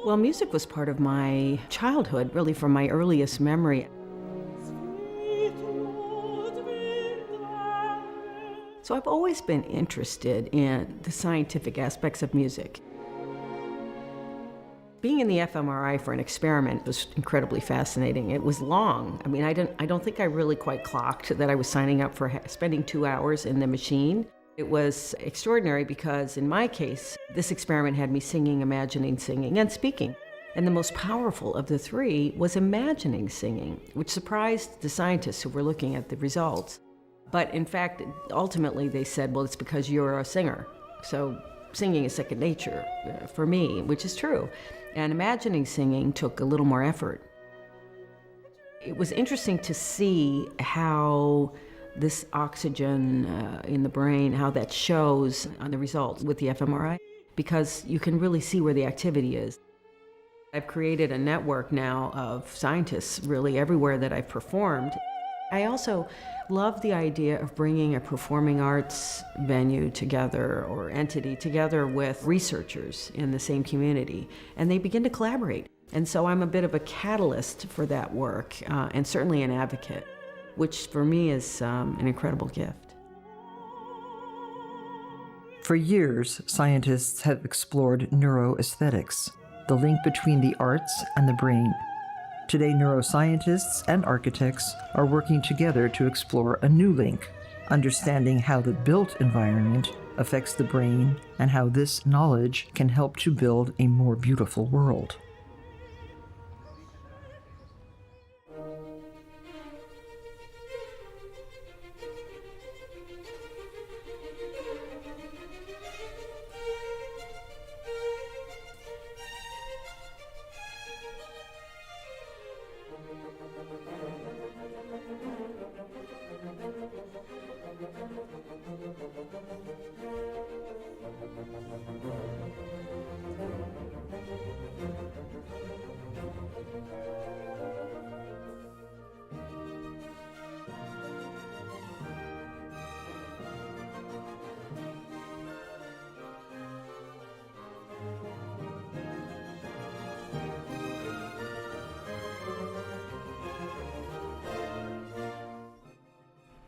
Well, music was part of my childhood, really from my earliest memory. So I've always been interested in the scientific aspects of music. Being in the fMRI for an experiment was incredibly fascinating. It was long. I mean, I don't think I really quite clocked that I was signing up for spending 2 hours in the machine. It was extraordinary because in my case, this experiment had me singing, imagining singing, and speaking. And the most powerful of the three was imagining singing, which surprised the scientists who were looking at the results. But in fact, ultimately they said, well, it's because you're a singer. So singing is second nature for me, which is true. And imagining singing took a little more effort. It was interesting to see how this oxygen in the brain, how that shows on the results with the fMRI, because you can really see where the activity is. I've created a network now of scientists really everywhere that I've performed. I also love the idea of bringing a performing arts venue together or entity together with researchers in the same community, and they begin to collaborate. And so I'm a bit of a catalyst for that work, and certainly an advocate, which for me is an incredible gift. For years, scientists have explored neuroaesthetics, the link between the arts and the brain. Today, neuroscientists and architects are working together to explore a new link, understanding how the built environment affects the brain and how this knowledge can help to build a more beautiful world.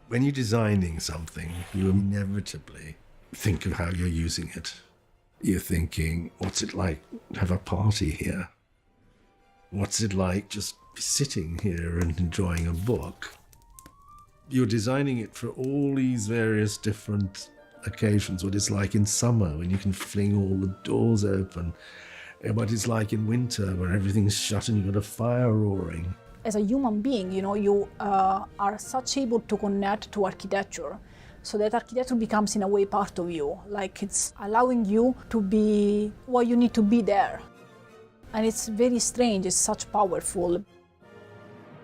When you're designing something, you inevitably think of how you're using it. You're thinking, what's it like to have a party here? What's it like just sitting here and enjoying a book? You're designing it for all these various different occasions, what it's like in summer when you can fling all the doors open, and what it's like in winter where everything's shut and you've got a fire roaring. As a human being, you are such able to connect to architecture, so that architecture becomes in a way part of you, like it's allowing you to be what you need to be there. And it's very strange, it's such powerful.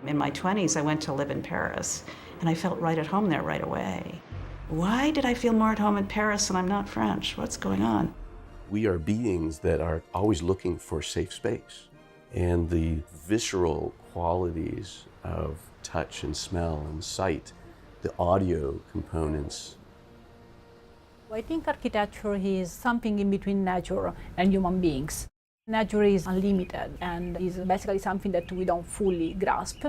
In my 20s, I went to live in Paris, and I felt right at home there right away. Why did I feel more at home in Paris and I'm not French? What's going on? We are beings that are always looking for safe space. And the visceral qualities of touch and smell and sight, the audio components. I think architecture is something in between nature and human beings. Nature is unlimited and is basically something that we don't fully grasp.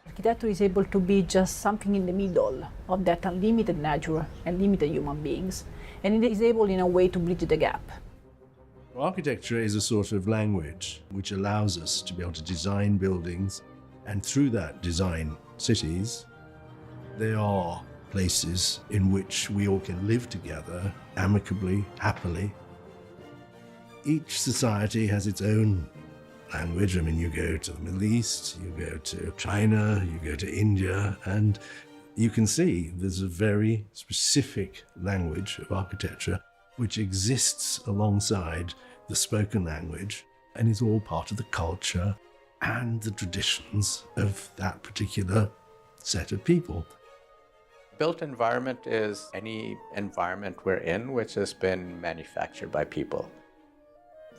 Architecture is able to be just something in the middle of that unlimited nature and limited human beings, and it is able in a way to bridge the gap. Architecture is a sort of language which allows us to be able to design buildings, and through that design cities. They are places in which we all can live together amicably, happily. Each society has its own language. I mean, you go to the Middle East, you go to China, you go to India, and you can see there's a very specific language of architecture which exists alongside the spoken language and is all part of the culture and the traditions of that particular set of people. Built environment is any environment we're in which has been manufactured by people.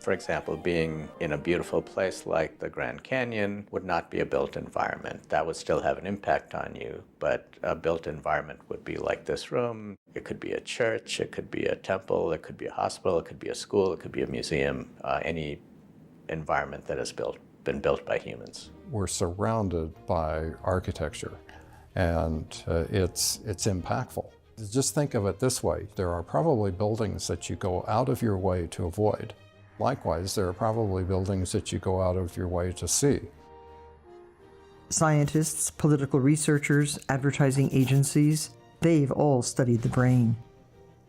For example, being in a beautiful place like the Grand Canyon would not be a built environment. That would still have an impact on you, but a built environment would be like this room. It could be a church, it could be a temple, it could be a hospital, it could be a school, it could be a museum, any environment that has been built by humans. We're surrounded by architecture, and it's impactful. Just think of it this way. There are probably buildings that you go out of your way to avoid. Likewise, there are probably buildings that you go out of your way to see. Scientists, political researchers, advertising agencies, they've all studied the brain.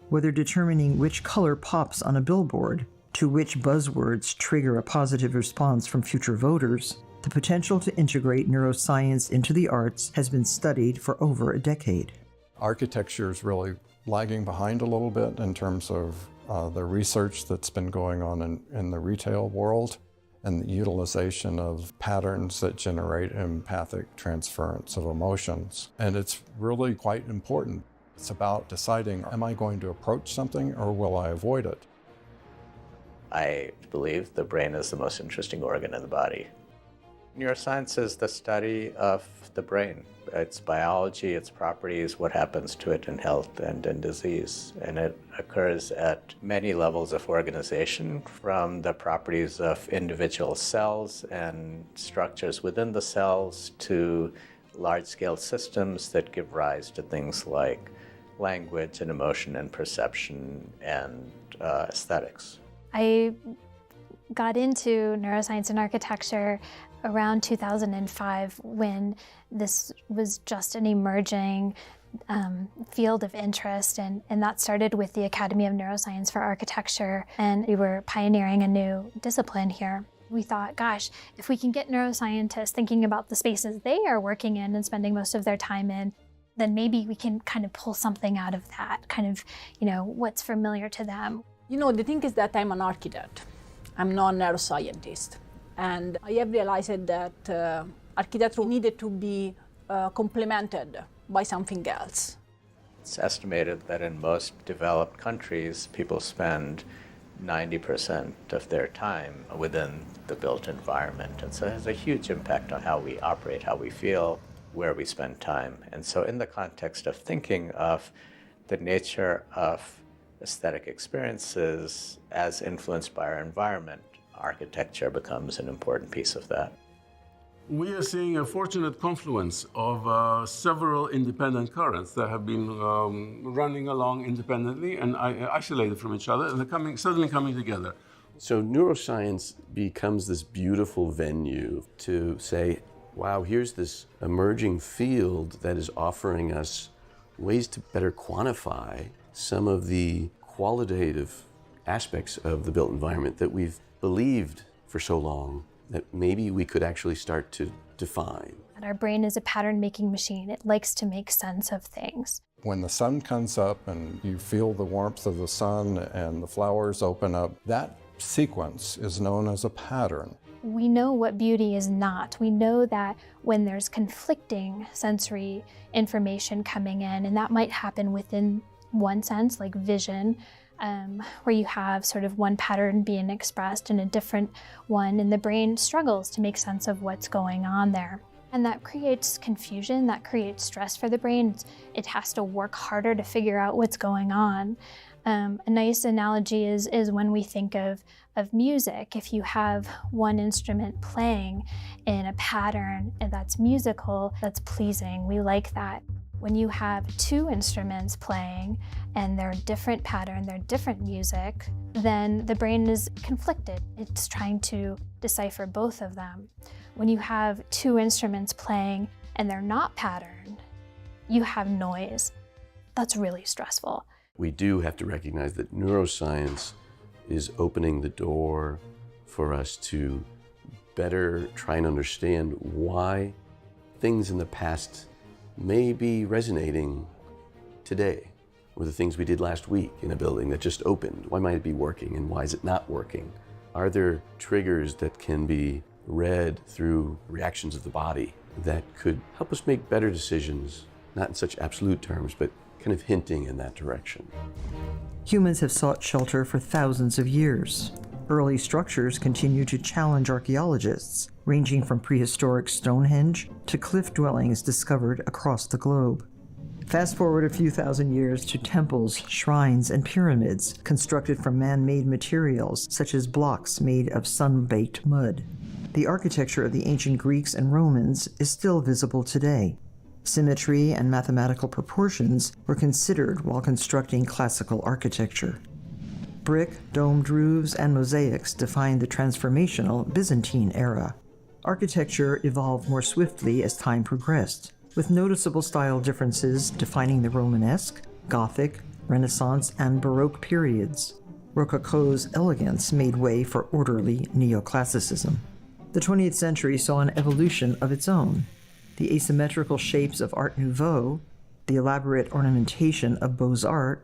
Whether determining which color pops on a billboard, to which buzzwords trigger a positive response from future voters, the potential to integrate neuroscience into the arts has been studied for over a decade. Architecture is really lagging behind a little bit in terms of the research that's been going on in the retail world and the utilization of patterns that generate empathic transference of emotions. And it's really quite important. It's about deciding, am I going to approach something or will I avoid it? I believe the brain is the most interesting organ in the body. Neuroscience is the study of the brain, its biology, its properties, what happens to it in health and in disease. And it occurs at many levels of organization, from the properties of individual cells and structures within the cells to large-scale systems that give rise to things like language and emotion and perception and aesthetics. I got into neuroscience and architecture around 2005 when this was just an emerging field of interest, and that started with the Academy of Neuroscience for Architecture, and we were pioneering a new discipline here. We thought, gosh, if we can get neuroscientists thinking about the spaces they are working in and spending most of their time in, then maybe we can kind of pull something out of that, kind of, what's familiar to them. The thing is that I'm an architect. I'm not a neuroscientist. And I have realized that architecture needed to be complemented by something else. It's estimated that in most developed countries, people spend 90% of their time within the built environment. And so it has a huge impact on how we operate, how we feel, where we spend time. And so in the context of thinking of the nature of aesthetic experiences as influenced by our environment, architecture becomes an important piece of that. We are seeing a fortunate confluence of several independent currents that have been running along independently and isolated from each other, and they're suddenly coming together. So neuroscience becomes this beautiful venue to say, wow, here's this emerging field that is offering us ways to better quantify some of the qualitative aspects of the built environment that we've believed for so long that maybe we could actually start to define. Our brain is a pattern-making machine. It likes to make sense of things. When the sun comes up and you feel the warmth of the sun and the flowers open up, that sequence is known as a pattern. We know what beauty is not. We know that when there's conflicting sensory information coming in, and that might happen within one sense, like vision, where you have sort of one pattern being expressed and a different one, and the brain struggles to make sense of what's going on there. And that creates confusion, that creates stress for the brain. It has to work harder to figure out what's going on. A nice analogy is when we think of music. If you have one instrument playing in a pattern that's musical, that's pleasing, we like that. When you have two instruments playing and they're different pattern, they're different music, then the brain is conflicted. It's trying to decipher both of them. When you have two instruments playing and they're not patterned, you have noise. That's really stressful. We do have to recognize that neuroscience is opening the door for us to better try and understand why things in the past may be resonating today, or the things we did last week in a building that just opened. Why might it be working and why is it not working? Are there triggers that can be read through reactions of the body that could help us make better decisions, not in such absolute terms, but kind of hinting in that direction? Humans have sought shelter for thousands of years. Early structures continue to challenge archaeologists, ranging from prehistoric Stonehenge to cliff dwellings discovered across the globe. Fast forward a few thousand years to temples, shrines, and pyramids constructed from man-made materials such as blocks made of sun-baked mud. The architecture of the ancient Greeks and Romans is still visible today. Symmetry and mathematical proportions were considered while constructing classical architecture. Brick, domed roofs, and mosaics defined the transformational Byzantine era. Architecture evolved more swiftly as time progressed, with noticeable style differences defining the Romanesque, Gothic, Renaissance, and Baroque periods. Rococo's elegance made way for orderly neoclassicism. The 20th century saw an evolution of its own. The asymmetrical shapes of Art Nouveau, the elaborate ornamentation of Beaux-Arts,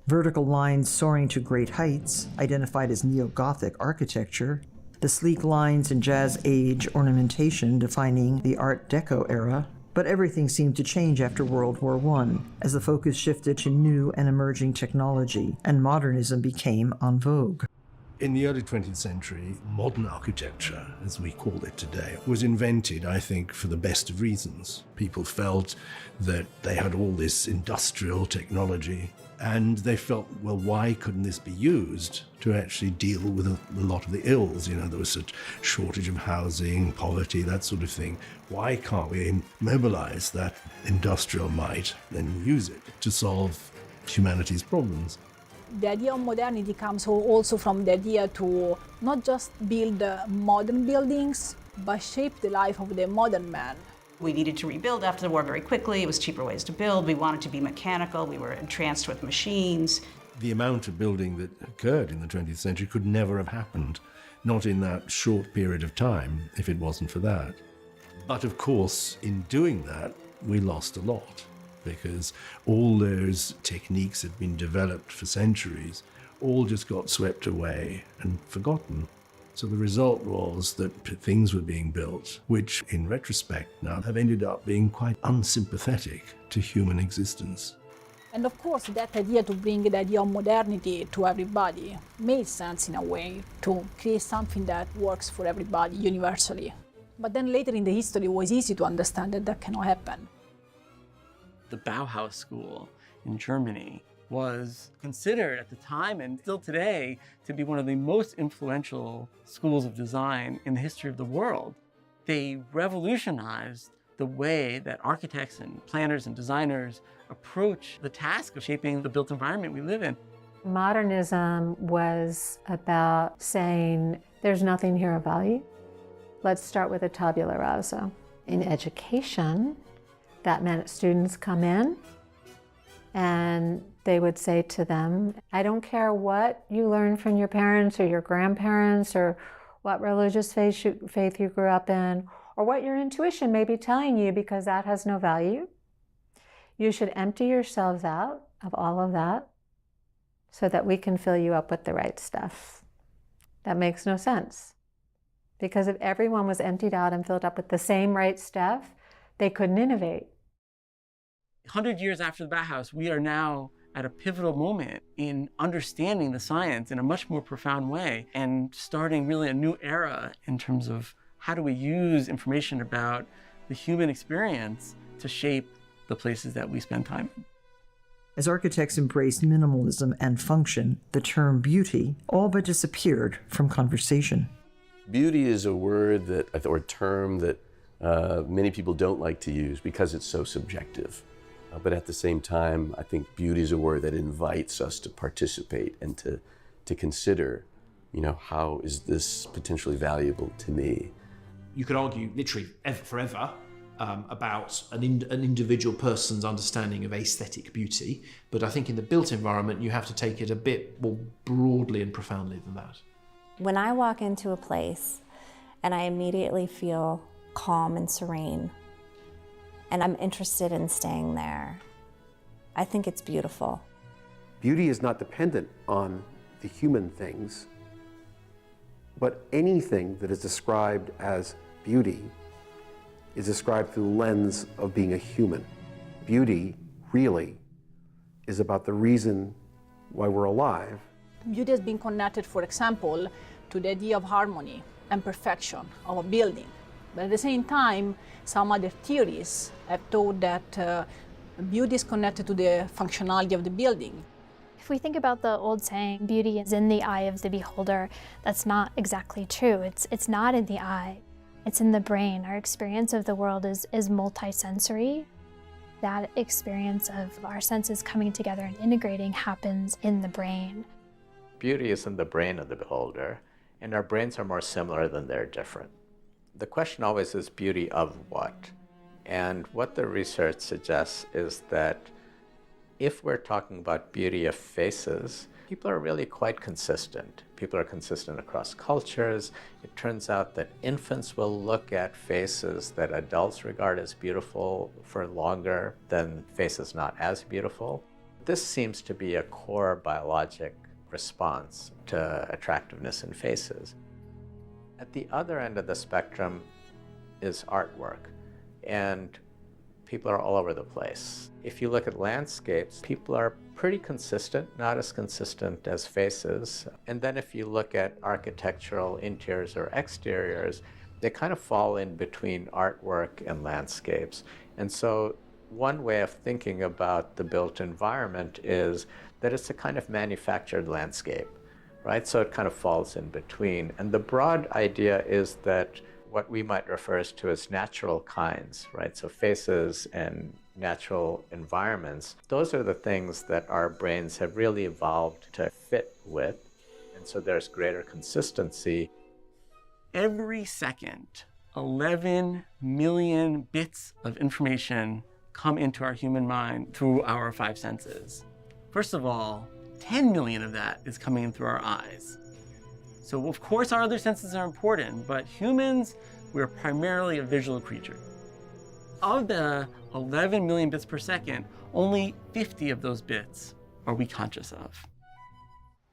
vertical lines soaring to great heights, identified as neo-Gothic architecture, the sleek lines and Jazz Age ornamentation defining the Art Deco era. But everything seemed to change after World War I, as the focus shifted to new and emerging technology, and modernism became en vogue. In the early 20th century, modern architecture, as we call it today, was invented, I think, for the best of reasons. People felt that they had all this industrial technology, and they felt, well, why couldn't this be used to actually deal with a lot of the ills? You know, there was such shortage of housing, poverty, that sort of thing. Why can't we mobilize that industrial might and use it to solve humanity's problems? The idea of modernity comes also from the idea to not just build modern buildings, but shape the life of the modern man. We needed to rebuild after the war very quickly. It was cheaper ways to build. We wanted to be mechanical. We were entranced with machines. The amount of building that occurred in the 20th century could never have happened, not in that short period of time, if it wasn't for that. But of course, in doing that, we lost a lot, because all those techniques had been developed for centuries, all just got swept away and forgotten. So the result was that things were being built, which in retrospect now have ended up being quite unsympathetic to human existence. And of course, that idea to bring the idea of modernity to everybody made sense in a way, to create something that works for everybody universally. But then later in the history, it was easy to understand that that cannot happen. The Bauhaus School in Germany was considered at the time and still today to be one of the most influential schools of design in the history of the world. They revolutionized the way that architects and planners and designers approach the task of shaping the built environment we live in. Modernism was about saying there's nothing here of value. Let's start with a tabula rasa. In education, that meant students come in and they would say to them, I don't care what you learned from your parents or your grandparents or what religious faith you grew up in or what your intuition may be telling you, because that has no value. You should empty yourselves out of all of that so that we can fill you up with the right stuff. That makes no sense. Because if everyone was emptied out and filled up with the same right stuff, they couldn't innovate. 100 years after the Bauhaus, we are now at a pivotal moment in understanding the science in a much more profound way and starting really a new era in terms of how do we use information about the human experience to shape the places that we spend time in. As architects embraced minimalism and function, the term beauty all but disappeared from conversation. Beauty is a word that, or term that many people don't like to use because it's so subjective. But at the same time, I think beauty is a word that invites us to participate and to consider, you know, how is this potentially valuable to me? You could argue literally forever about an individual person's understanding of aesthetic beauty, but I think in the built environment, you have to take it a bit more broadly and profoundly than that. When I walk into a place and I immediately feel calm and serene, and I'm interested in staying there, I think it's beautiful. Beauty is not dependent on the human things, but anything that is described as beauty is described through the lens of being a human. Beauty really is about the reason why we're alive. Beauty has been connected, for example, to the idea of harmony and perfection of a building. But at the same time, some other theories have thought that Beauty is connected to the functionality of the building. If we think about the old saying, beauty is in the eye of the beholder, that's not exactly true. It's not in the eye, it's in the brain. Our experience of the world is multisensory. That experience of our senses coming together and integrating happens in the brain. Beauty is in the brain of the beholder, and our brains are more similar than they're different. The question always is beauty of what? And what the research suggests is that if we're talking about beauty of faces, people are really quite consistent. People are consistent across cultures. It turns out that infants will look at faces that adults regard as beautiful for longer than faces not as beautiful. This seems to be a core biologic response to attractiveness in faces. At the other end of the spectrum is artwork, and people are all over the place. If you look at landscapes, people are pretty consistent, not as consistent as faces. And then if you look at architectural interiors or exteriors, they kind of fall in between artwork and landscapes. And so one way of thinking about the built environment is that it's a kind of manufactured landscape, right? So it kind of falls in between. And the broad idea is that what we might refer to as natural kinds, right? So faces and natural environments, those are the things that our brains have really evolved to fit with. And so there's greater consistency. Every second, 11 million bits of information come into our human mind through our five senses. First of all, 10 million of that is coming in through our eyes. So of course our other senses are important, but humans, we're primarily a visual creature. Of the 11 million bits per second, only 50 of those bits are we conscious of.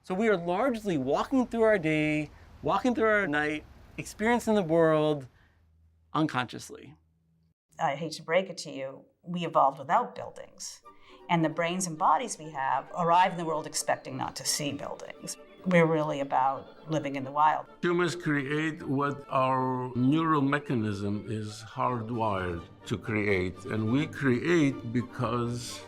So we are largely walking through our day, walking through our night, experiencing the world unconsciously. I hate to break it to you, we evolved without buildings. And the brains and bodies we have arrive in the world expecting not to see buildings. We're really about living in the wild. Humans create what our neural mechanism is hardwired to create. And we create because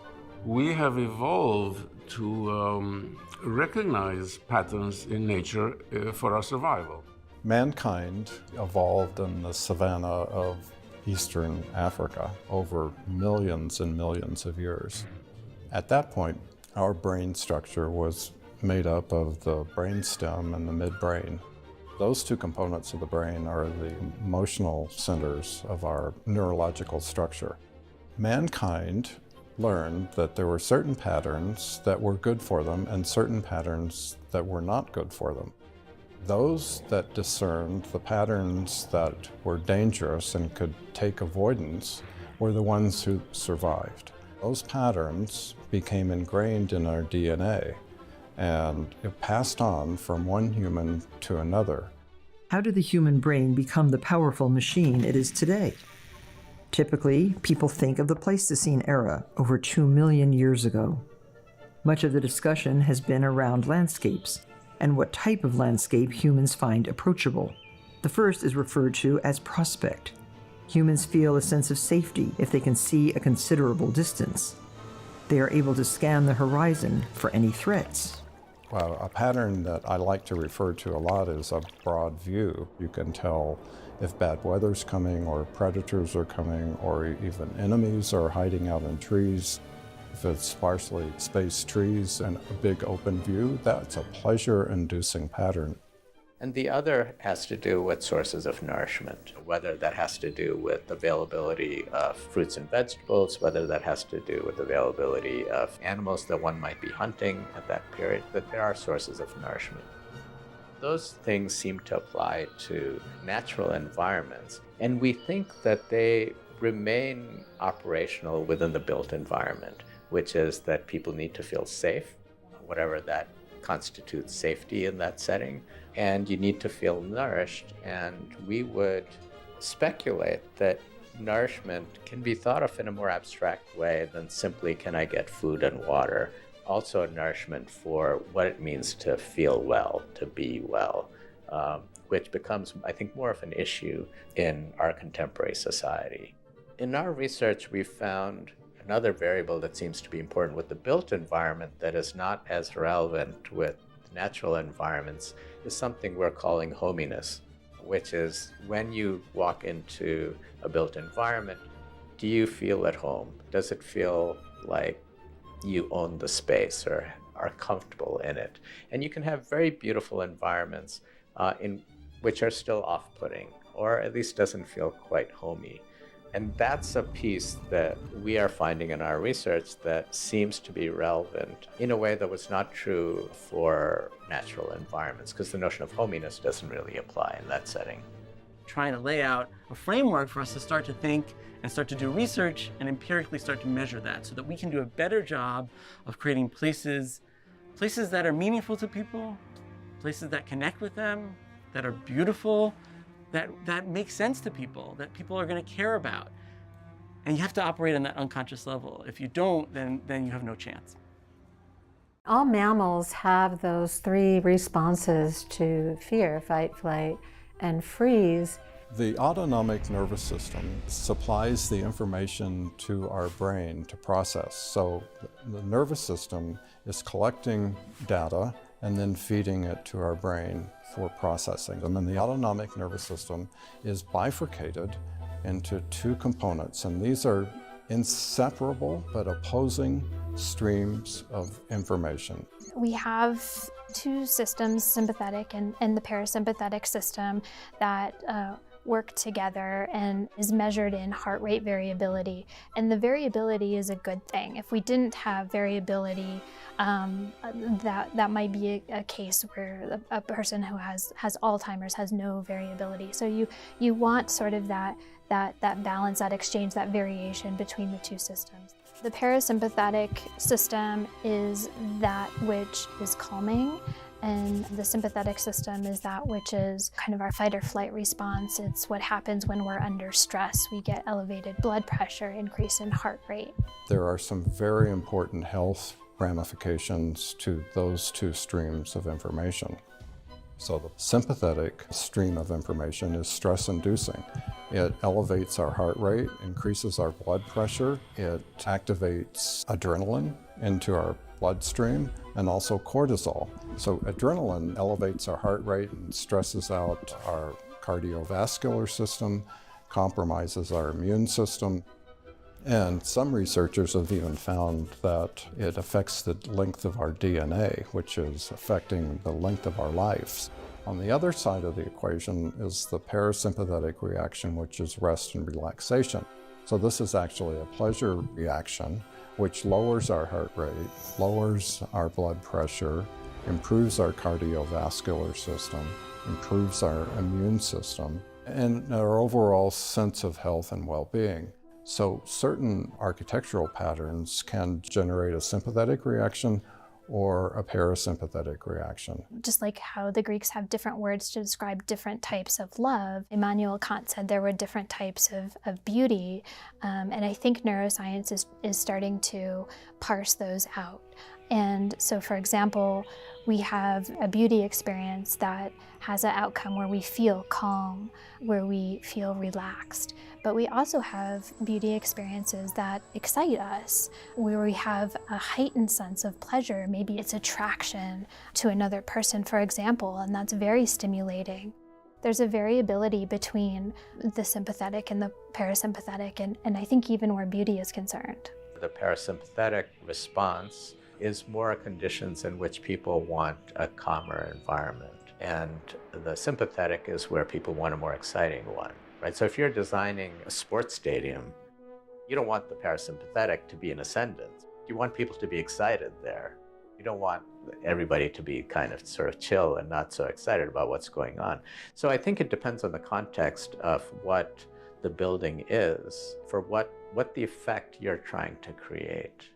we have evolved to recognize patterns in nature for our survival. Mankind evolved in the savanna of Eastern Africa over millions and millions of years. At that point, our brain structure was made up of the brainstem and the midbrain. Those two components of the brain are the emotional centers of our neurological structure. Mankind learned that there were certain patterns that were good for them and certain patterns that were not good for them. Those that discerned the patterns that were dangerous and could take avoidance were the ones who survived. Those patterns became ingrained in our DNA, and it passed on from one human to another. How did the human brain become the powerful machine it is today? Typically, people think of the Pleistocene era, over 2 million years ago. Much of the discussion has been around landscapes, and what type of landscape humans find approachable. The first is referred to as prospect. Humans feel a sense of safety if they can see a considerable distance. They are able to scan the horizon for any threats. Well, a pattern that I like to refer to a lot is a broad view. You can tell if bad weather's coming or predators are coming or even enemies are hiding out in trees. If it's sparsely spaced trees and a big open view, that's a pleasure-inducing pattern. And the other has to do with sources of nourishment, whether that has to do with availability of fruits and vegetables, whether that has to do with availability of animals that one might be hunting at that period, that there are sources of nourishment. Those things seem to apply to natural environments, and we think that they remain operational within the built environment, which is that people need to feel safe, whatever that constitutes safety in that setting, and you need to feel nourished. And we would speculate that nourishment can be thought of in a more abstract way than simply, can I get food and water? Also nourishment for what it means to feel well, to be well, which becomes, I think, more of an issue in our contemporary society. In our research, we found Another variable that seems to be important with the built environment that is not as relevant with natural environments is something we're calling hominess, which is when you walk into a built environment, do you feel at home? Does it feel like you own the space or are comfortable in it? And you can have very beautiful environments in which are still off-putting, or at least doesn't feel quite homey. And that's a piece that we are finding in our research that seems to be relevant in a way that was not true for natural environments, because the notion of hominess doesn't really apply in that setting. Trying to lay out a framework for us to start to think and start to do research and empirically start to measure that so that we can do a better job of creating places that are meaningful to people, places that connect with them, that are beautiful, that make sense to people, that people are going to care about. And you have to operate on that unconscious level. If you don't, then you have no chance. All mammals have those three responses to fear: fight, flight, and freeze. The autonomic nervous system supplies the information to our brain to process. So the nervous system is collecting data and then feeding it to our brain for processing them. And the autonomic nervous system is bifurcated into two components, and these are inseparable but opposing streams of information. We have two systems, sympathetic and the parasympathetic system, that work together and is measured in heart rate variability. And the variability is a good thing. If we didn't have variability, that might be a case where a person who has Alzheimer's has no variability. So you want sort of that balance, that exchange, that variation between the two systems. The parasympathetic system is that which is calming, and the sympathetic system is that which is kind of our fight or flight response. It's what happens when we're under stress. We get elevated blood pressure, increase in heart rate. There are some very important health ramifications to those two streams of information. So the sympathetic stream of information is stress-inducing. It elevates our heart rate, increases our blood pressure, it activates adrenaline into our bloodstream, and also cortisol. So adrenaline elevates our heart rate and stresses out our cardiovascular system, compromises our immune system. And some researchers have even found that it affects the length of our DNA, which is affecting the length of our lives. On the other side of the equation is the parasympathetic reaction, which is rest and relaxation. So this is actually a pleasure reaction, which lowers our heart rate, lowers our blood pressure, improves our cardiovascular system, improves our immune system, and our overall sense of health and well-being. So certain architectural patterns can generate a sympathetic reaction or a parasympathetic reaction. Just like how the Greeks have different words to describe different types of love, Immanuel Kant said there were different types of beauty, and I think neuroscience is starting to parse those out. And so, for example, we have a beauty experience that has an outcome where we feel calm, where we feel relaxed. But we also have beauty experiences that excite us, where we have a heightened sense of pleasure. Maybe it's attraction to another person, for example, and that's very stimulating. There's a variability between the sympathetic and the parasympathetic, and I think even where beauty is concerned. The parasympathetic response is more conditions in which people want a calmer environment. And the sympathetic is where people want a more exciting one, right? So if you're designing a sports stadium, you don't want the parasympathetic to be in ascendance. You want people to be excited there. You don't want everybody to be kind of sort of chill and not so excited about what's going on. So I think it depends on the context of what the building is, for what the effect you're trying to create.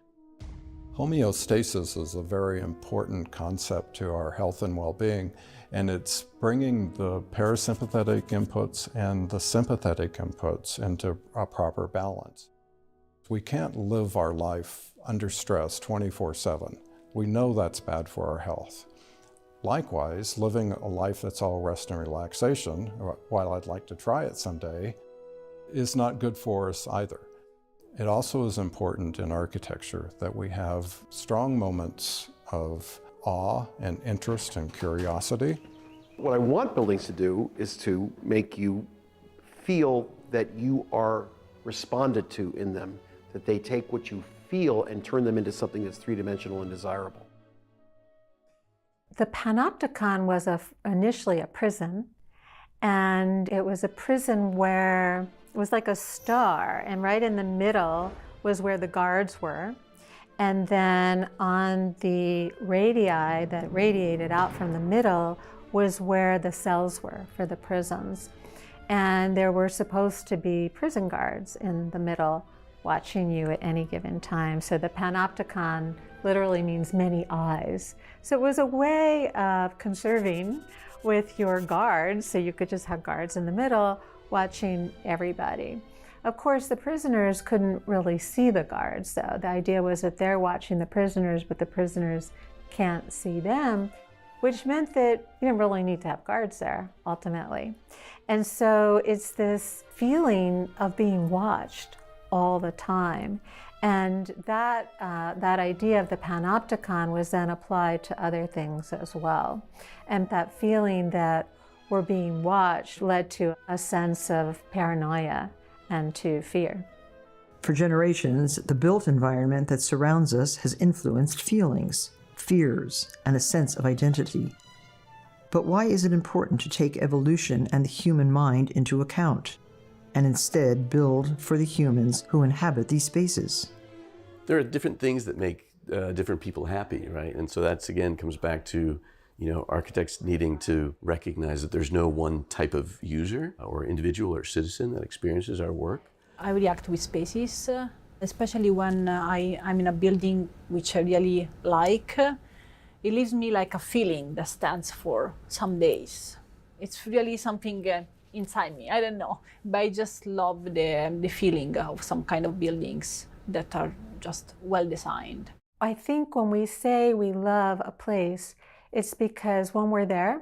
Homeostasis is a very important concept to our health and well-being, and it's bringing the parasympathetic inputs and the sympathetic inputs into a proper balance. We can't live our life under stress 24/7. We know that's bad for our health. Likewise, living a life that's all rest and relaxation, while I'd like to try it someday, is not good for us either. It also is important in architecture that we have strong moments of awe and interest and curiosity. What I want buildings to do is to make you feel that you are responded to in them, that they take what you feel and turn them into something that's three-dimensional and desirable. The Panopticon was initially a prison, and it was a prison where it was like a star, and right in the middle was where the guards were. And then on the radii that radiated out from the middle was where the cells were for the prisons. And there were supposed to be prison guards in the middle watching you at any given time. So the Panopticon literally means many eyes. So it was a way of conserving with your guards, so you could just have guards in the middle watching everybody. Of course, the prisoners couldn't really see the guards, so the idea was that they're watching the prisoners, but the prisoners can't see them, which meant that you didn't really need to have guards there, ultimately. And so it's this feeling of being watched all the time. And that idea of the Panopticon was then applied to other things as well. And that feeling that we're being watched led to a sense of paranoia and to fear. For generations, the built environment that surrounds us has influenced feelings, fears, and a sense of identity. But why is it important to take evolution and the human mind into account, and instead build for the humans who inhabit these spaces? There are different things that make different people happy, right? And so that's, again, comes back to, architects needing to recognize that there's no one type of user or individual or citizen that experiences our work. I react with spaces, especially when I'm in a building which I really like. It leaves me like a feeling that stands for some days. It's really something inside me, I don't know, but I just love the feeling of some kind of buildings that are just well designed. I think when we say we love a place, it's because when we're there,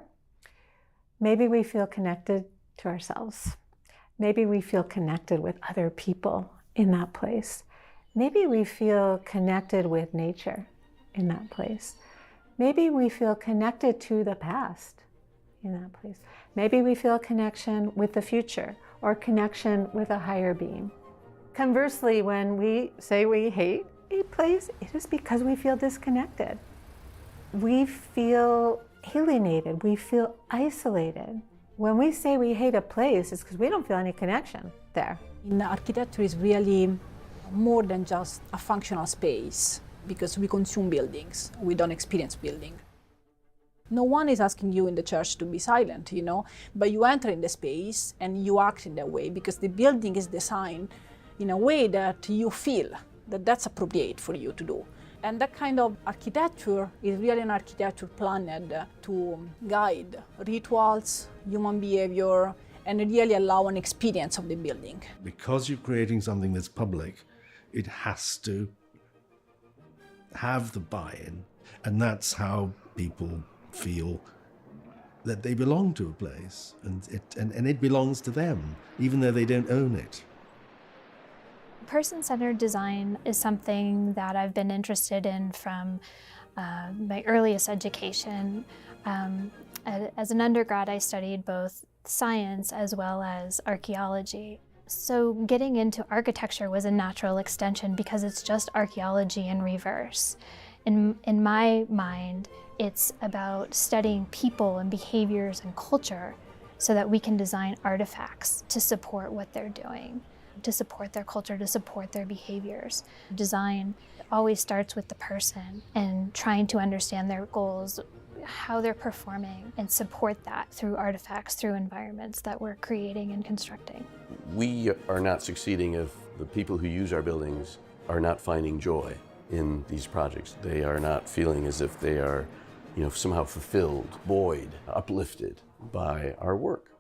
maybe we feel connected to ourselves. Maybe we feel connected with other people in that place. Maybe we feel connected with nature in that place. Maybe we feel connected to the past in that place. Maybe we feel connection with the future or connection with a higher being. Conversely, when we say we hate a place, it is because we feel disconnected. We feel alienated, we feel isolated. When we say we hate a place, it's because we don't feel any connection there. In architecture is really more than just a functional space, because we consume buildings, we don't experience building. No one is asking you in the church to be silent, but you enter in the space and you act in that way because the building is designed in a way that you feel that that's appropriate for you to do. And that kind of architecture is really an architecture planned to guide rituals, human behavior, and really allow an experience of the building. Because you're creating something that's public, it has to have the buy-in, and that's how people feel that they belong to a place, and it belongs to them, even though they don't own it. Person-centered design is something that I've been interested in from my earliest education. As an undergrad, I studied both science as well as archaeology. So getting into architecture was a natural extension because it's just archaeology in reverse. In my mind, it's about studying people and behaviors and culture so that we can design artifacts to support what they're doing, to support their culture, to support their behaviors. Design always starts with the person and trying to understand their goals, how they're performing, and support that through artifacts, through environments that we're creating and constructing. We are not succeeding if the people who use our buildings are not finding joy in these projects. They are not feeling as if they are, somehow fulfilled, buoyed, uplifted by our work.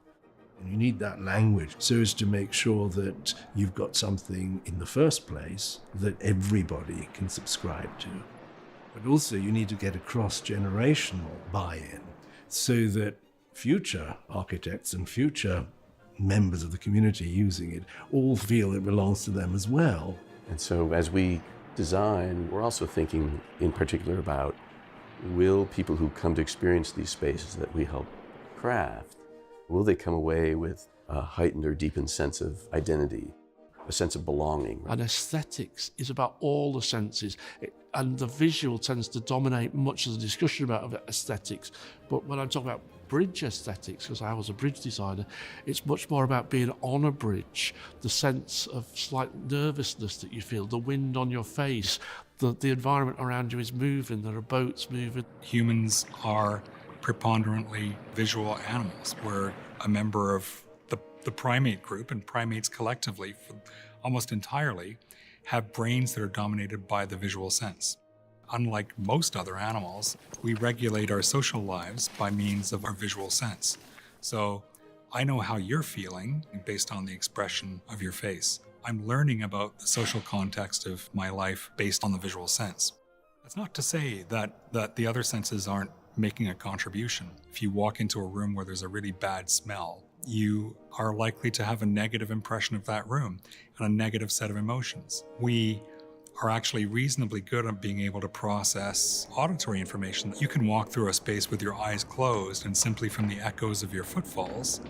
And you need that language so as to make sure that you've got something in the first place that everybody can subscribe to. But also you need to get a cross-generational buy-in so that future architects and future members of the community using it all feel it belongs to them as well. And so as we design, we're also thinking in particular about, will people who come to experience these spaces that we help craft, will they come away with a heightened or deepened sense of identity, a sense of belonging? And aesthetics is about all the senses, and the visual tends to dominate much of the discussion about aesthetics. But when I'm talking about bridge aesthetics, because I was a bridge designer, it's much more about being on a bridge, the sense of slight nervousness that you feel, the wind on your face, the environment around you is moving, there are boats moving. Humans are preponderantly visual animals. We're a member of the primate group, and primates collectively, almost entirely, have brains that are dominated by the visual sense. Unlike most other animals, we regulate our social lives by means of our visual sense. So I know how you're feeling based on the expression of your face. I'm learning about the social context of my life based on the visual sense. That's not to say that the other senses aren't making a contribution. If you walk into a room where there's a really bad smell, you are likely to have a negative impression of that room and a negative set of emotions. We are actually reasonably good at being able to process auditory information. You can walk through a space with your eyes closed, and simply from the echoes of your footfalls,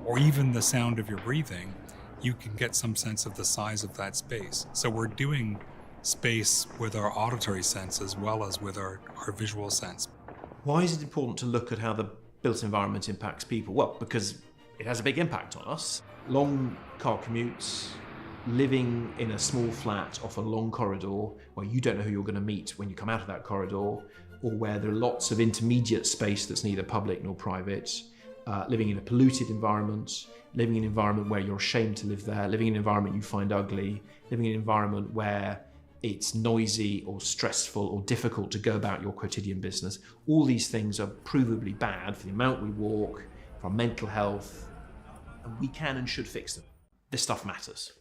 or even the sound of your breathing, you can get some sense of the size of that space. So we're doing space with our auditory sense as well as with our visual sense. Why is it important to look at how the built environment impacts people? Well, because it has a big impact on us. Long car commutes, living in a small flat off a long corridor where you don't know who you're going to meet when you come out of that corridor, or where there are lots of intermediate space that's neither public nor private, living in a polluted environment, living in an environment where you're ashamed to live there, living in an environment you find ugly, living in an environment where it's noisy or stressful or difficult to go about your quotidian business. All these things are provably bad for the amount we walk, for our mental health, and we can and should fix them. This stuff matters.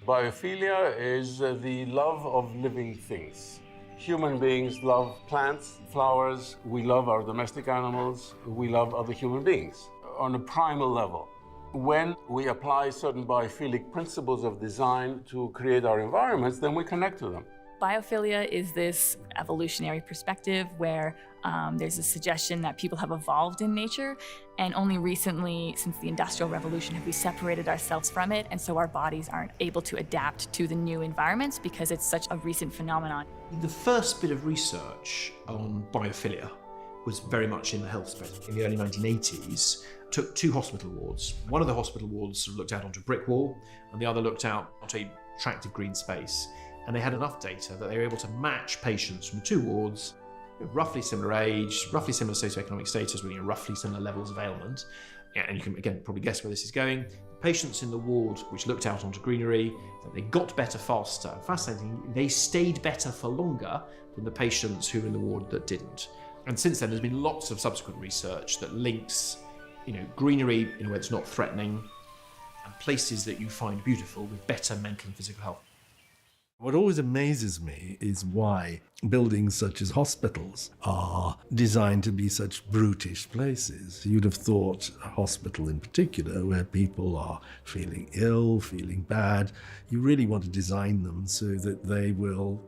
Biophilia is the love of living things. Human beings love plants, flowers, we love our domestic animals, we love other human beings on a primal level. When we apply certain biophilic principles of design to create our environments, then we connect to them. Biophilia is this evolutionary perspective where there's a suggestion that people have evolved in nature, and only recently, since the Industrial Revolution, have we separated ourselves from it, and so our bodies aren't able to adapt to the new environments because it's such a recent phenomenon. The first bit of research on biophilia was very much in the health space. In the early 1980s, took two hospital wards. One of the hospital wards sort of looked out onto a brick wall, and the other looked out onto a attractive green space. And they had enough data that they were able to match patients from two wards, roughly similar age, roughly similar socioeconomic status, with roughly similar levels of ailment. And you can, again, probably guess where this is going. Patients in the ward which looked out onto greenery, they got better faster. Fascinating, they stayed better for longer than the patients who were in the ward that didn't. And since then, there's been lots of subsequent research that links, greenery in a way that's not threatening, and places that you find beautiful with better mental and physical health. What always amazes me is why buildings such as hospitals are designed to be such brutish places. You'd have thought a hospital in particular, where people are feeling ill, feeling bad, you really want to design them so that they will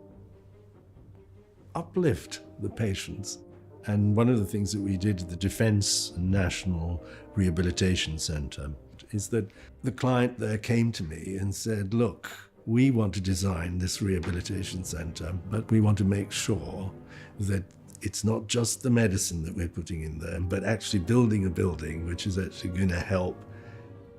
uplift the patients. And one of the things that we did at the Defence National Rehabilitation Centre is that the client there came to me and said, look, we want to design this rehabilitation centre, but we want to make sure that it's not just the medicine that we're putting in there, but actually building a building which is actually going to help,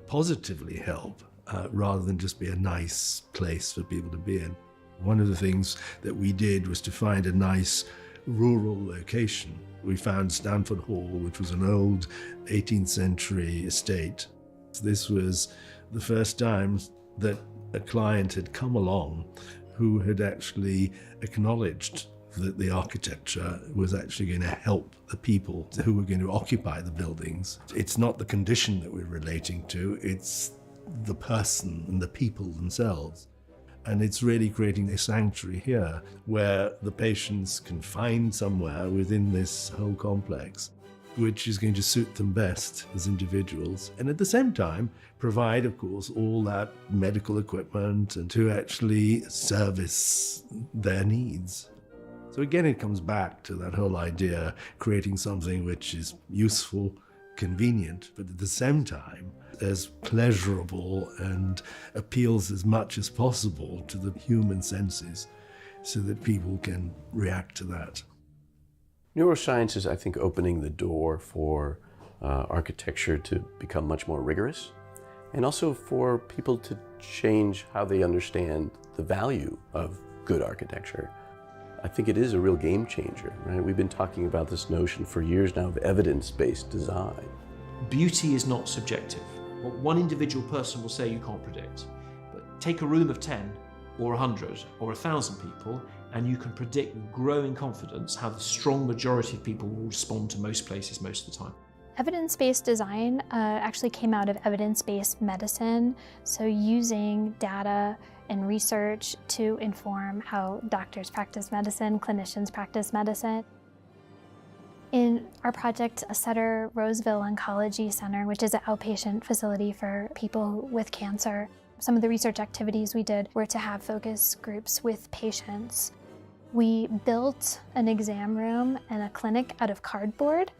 positively help, rather than just be a nice place for people to be in. One of the things that we did was to find a nice rural location. We found Stanford Hall, which was an old 18th century estate. This was the first time that a client had come along who had actually acknowledged that the architecture was actually going to help the people who were going to occupy the buildings. It's not the condition that we're relating to, it's the person and the people themselves. And it's really creating a sanctuary here where the patients can find somewhere within this whole complex which is going to suit them best as individuals, and at the same time provide, of course, all that medical equipment and to actually service their needs. So again, it comes back to that whole idea, creating something which is useful, convenient, but at the same time as pleasurable and appeals as much as possible to the human senses so that people can react to that. Neuroscience is, I think, opening the door for architecture to become much more rigorous, and also for people to change how they understand the value of good architecture. I think it is a real game changer, right? We've been talking about this notion for years now of evidence-based design. Beauty is not subjective. What one individual person will say you can't predict. But take a room of 10 or 100 or 1,000 people, and you can predict with growing confidence how the strong majority of people will respond to most places most of the time. Evidence-based design actually came out of evidence-based medicine, so using data and research to inform how doctors practice medicine, clinicians practice medicine. In our project, Sutter Roseville Oncology Center, which is an outpatient facility for people with cancer, some of the research activities we did were to have focus groups with patients. We built an exam room and a clinic out of cardboard,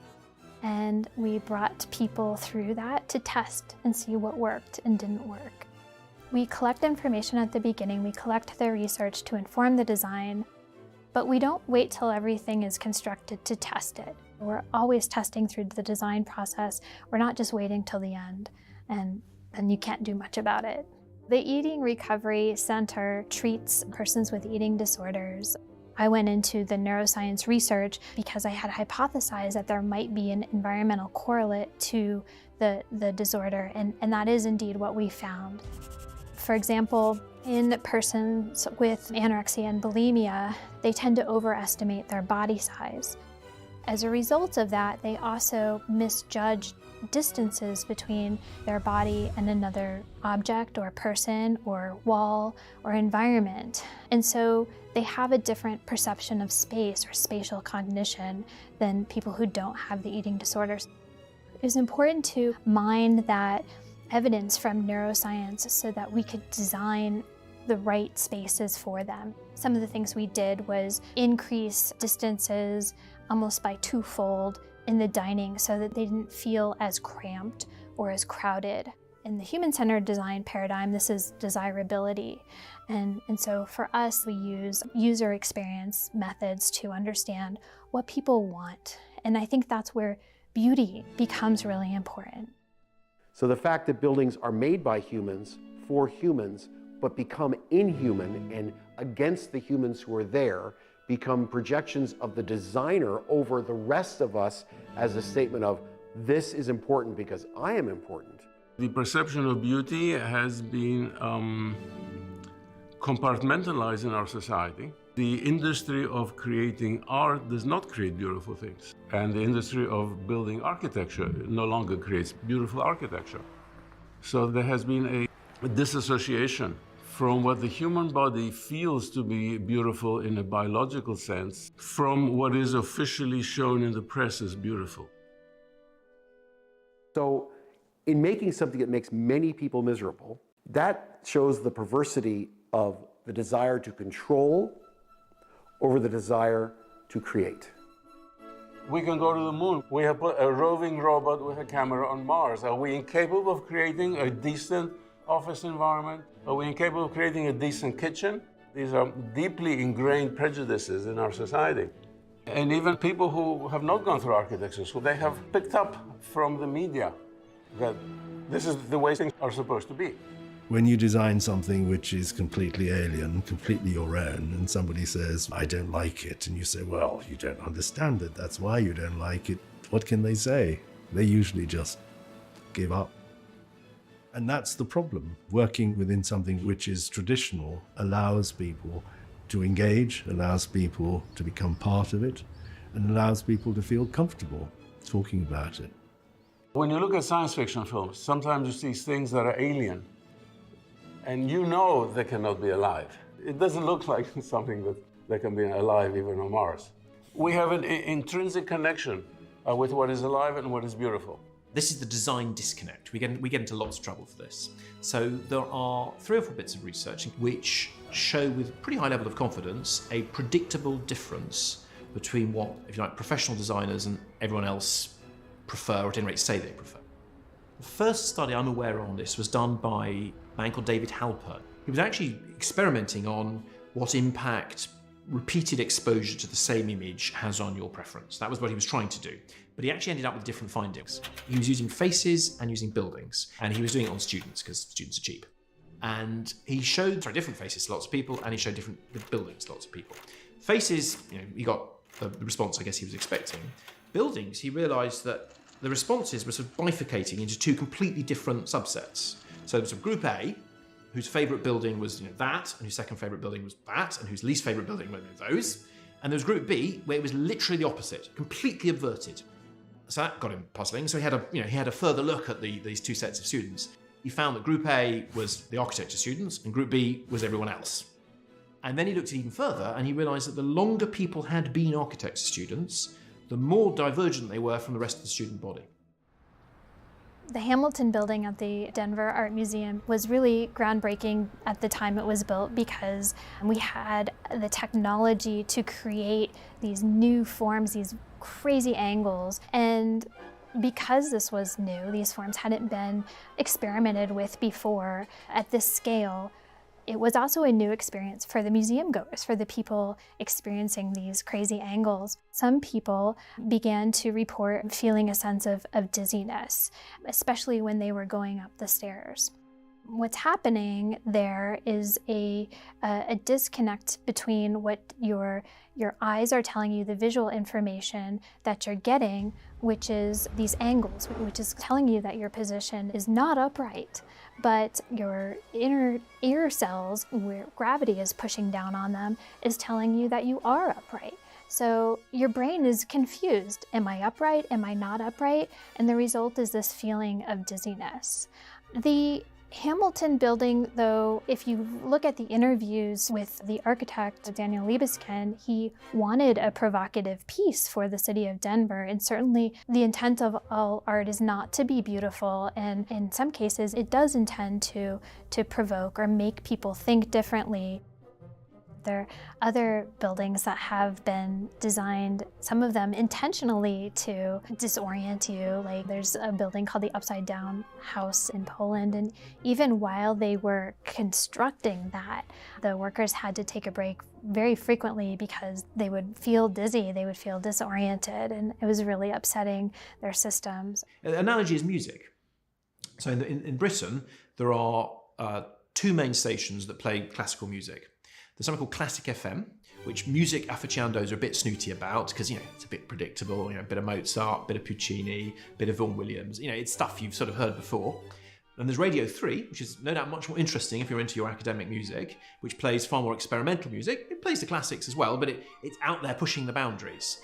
and we brought people through that to test and see what worked and didn't work. We collect information at the beginning, we collect their research to inform the design, but we don't wait till everything is constructed to test it. We're always testing through the design process. We're not just waiting till the end, and then you can't do much about it. The Eating Recovery Center treats persons with eating disorders. I went into the neuroscience research because I had hypothesized that there might be an environmental correlate to the disorder, and that is indeed what we found. For example, in persons with anorexia and bulimia, they tend to overestimate their body size. As a result of that, they also misjudge distances between their body and another object or person or wall or environment. And so they have a different perception of space or spatial cognition than people who don't have the eating disorders. It's important to mine that evidence from neuroscience so that we could design the right spaces for them. Some of the things we did was increase distances almost by twofold in the dining so that they didn't feel as cramped or as crowded. In the human-centered design paradigm, this is desirability. And so for us, we use user experience methods to understand what people want. And I think that's where beauty becomes really important. So the fact that buildings are made by humans, for humans, but become inhuman and against the humans who are there, become projections of the designer over the rest of us as a statement of, this is important because I am important. The perception of beauty has been compartmentalized in our society. The industry of creating art does not create beautiful things. And the industry of building architecture no longer creates beautiful architecture. So there has been a disassociation from what the human body feels to be beautiful in a biological sense from what is officially shown in the press as beautiful. So in making something that makes many people miserable, that shows the perversity of the desire to control over the desire to create. We can go to the moon. We have put a roving robot with a camera on Mars. Are we incapable of creating a decent office environment? Are we incapable of creating a decent kitchen? These are deeply ingrained prejudices in our society. And even people who have not gone through architecture school, they have picked up from the media that this is the way things are supposed to be. When you design something which is completely alien, completely your own, and somebody says, I don't like it, and you say, well, you don't understand it, that's why you don't like it, what can they say? They usually just give up. And that's the problem. Working within something which is traditional allows people to engage, allows people to become part of it, and allows people to feel comfortable talking about it. When you look at science fiction films, sometimes you see things that are alien, and you know they cannot be alive. It doesn't look like something that can be alive even on Mars. We have an intrinsic connection with what is alive and what is beautiful. This is the design disconnect. We get into lots of trouble for this. So there are 3 or 4 bits of research which show with pretty high level of confidence a predictable difference between what, if you like, professional designers and everyone else prefer, or at any rate say they prefer. The first study I'm aware of on this was done by a man called David Halpern. He was actually experimenting on what impact repeated exposure to the same image has on your preference. That was what he was trying to do. But he actually ended up with different findings. He was using faces and using buildings, and he was doing it on students because students are cheap. And he showed different faces to lots of people, and he showed different buildings to lots of people. Faces, he got the response I guess he was expecting. Buildings, he realized that the responses were sort of bifurcating into 2 completely different subsets. So there was a group A, whose favourite building was that, and whose second favourite building was that, and whose least favourite building were those. And there was group B, where it was literally the opposite, completely obverted. So that got him puzzling. So he had a further look at these 2 sets of students. He found that group A was the architecture students, and group B was everyone else. And then he looked even further, and he realised that the longer people had been architecture students, the more divergent they were from the rest of the student body. The Hamilton building at the Denver Art Museum was really groundbreaking at the time it was built because we had the technology to create these new forms, these crazy angles. And because this was new, these forms hadn't been experimented with before at this scale, it was also a new experience for the museum goers, for the people experiencing these crazy angles. Some people began to report feeling a sense of dizziness, especially when they were going up the stairs. What's happening there is a disconnect between what your eyes are telling you, the visual information that you're getting, which is these angles, which is telling you that your position is not upright, but your inner ear cells, where gravity is pushing down on them, is telling you that you are upright. So your brain is confused. Am I upright? Am I not upright? And the result is this feeling of dizziness. The Hamilton building, though, if you look at the interviews with the architect, Daniel Libeskind, he wanted a provocative piece for the city of Denver. And certainly the intent of all art is not to be beautiful. And in some cases, it does intend to provoke or make people think differently. There are other buildings that have been designed, some of them intentionally, to disorient you. Like there's a building called the Upside Down House in Poland, and even while they were constructing that, the workers had to take a break very frequently because they would feel dizzy, they would feel disoriented, and it was really upsetting their systems. The analogy is music. So in Britain, there are 2 main stations that play classical music. There's something called Classic FM, which music aficionados are a bit snooty about because, it's a bit predictable, a bit of Mozart, a bit of Puccini, a bit of Vaughan Williams, it's stuff you've sort of heard before. And there's Radio 3, which is no doubt much more interesting if you're into your academic music, which plays far more experimental music. It plays the classics as well, but it's out there pushing the boundaries.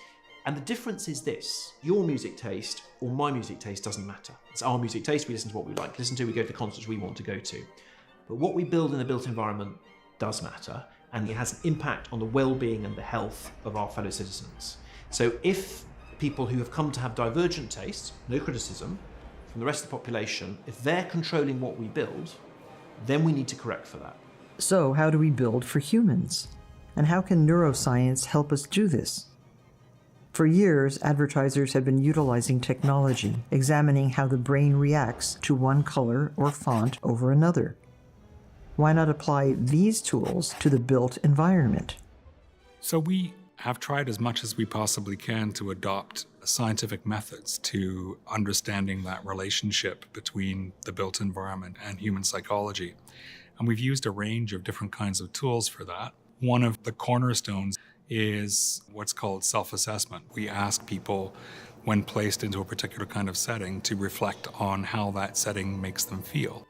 And the difference is this: your music taste or my music taste doesn't matter. It's our music taste, we listen to what we like to listen to, we go to the concerts we want to go to. But what we build in the built environment does matter, and it has an impact on the well-being and the health of our fellow citizens. So if people who have come to have divergent tastes, no criticism, from the rest of the population, if they're controlling what we build, then we need to correct for that. So how do we build for humans? And how can neuroscience help us do this? For years, advertisers have been utilizing technology, examining how the brain reacts to one color or font over another. Why not apply these tools to the built environment? So we have tried as much as we possibly can to adopt scientific methods to understanding that relationship between the built environment and human psychology. And we've used a range of different kinds of tools for that. One of the cornerstones is what's called self-assessment. We ask people, when placed into a particular kind of setting, to reflect on how that setting makes them feel.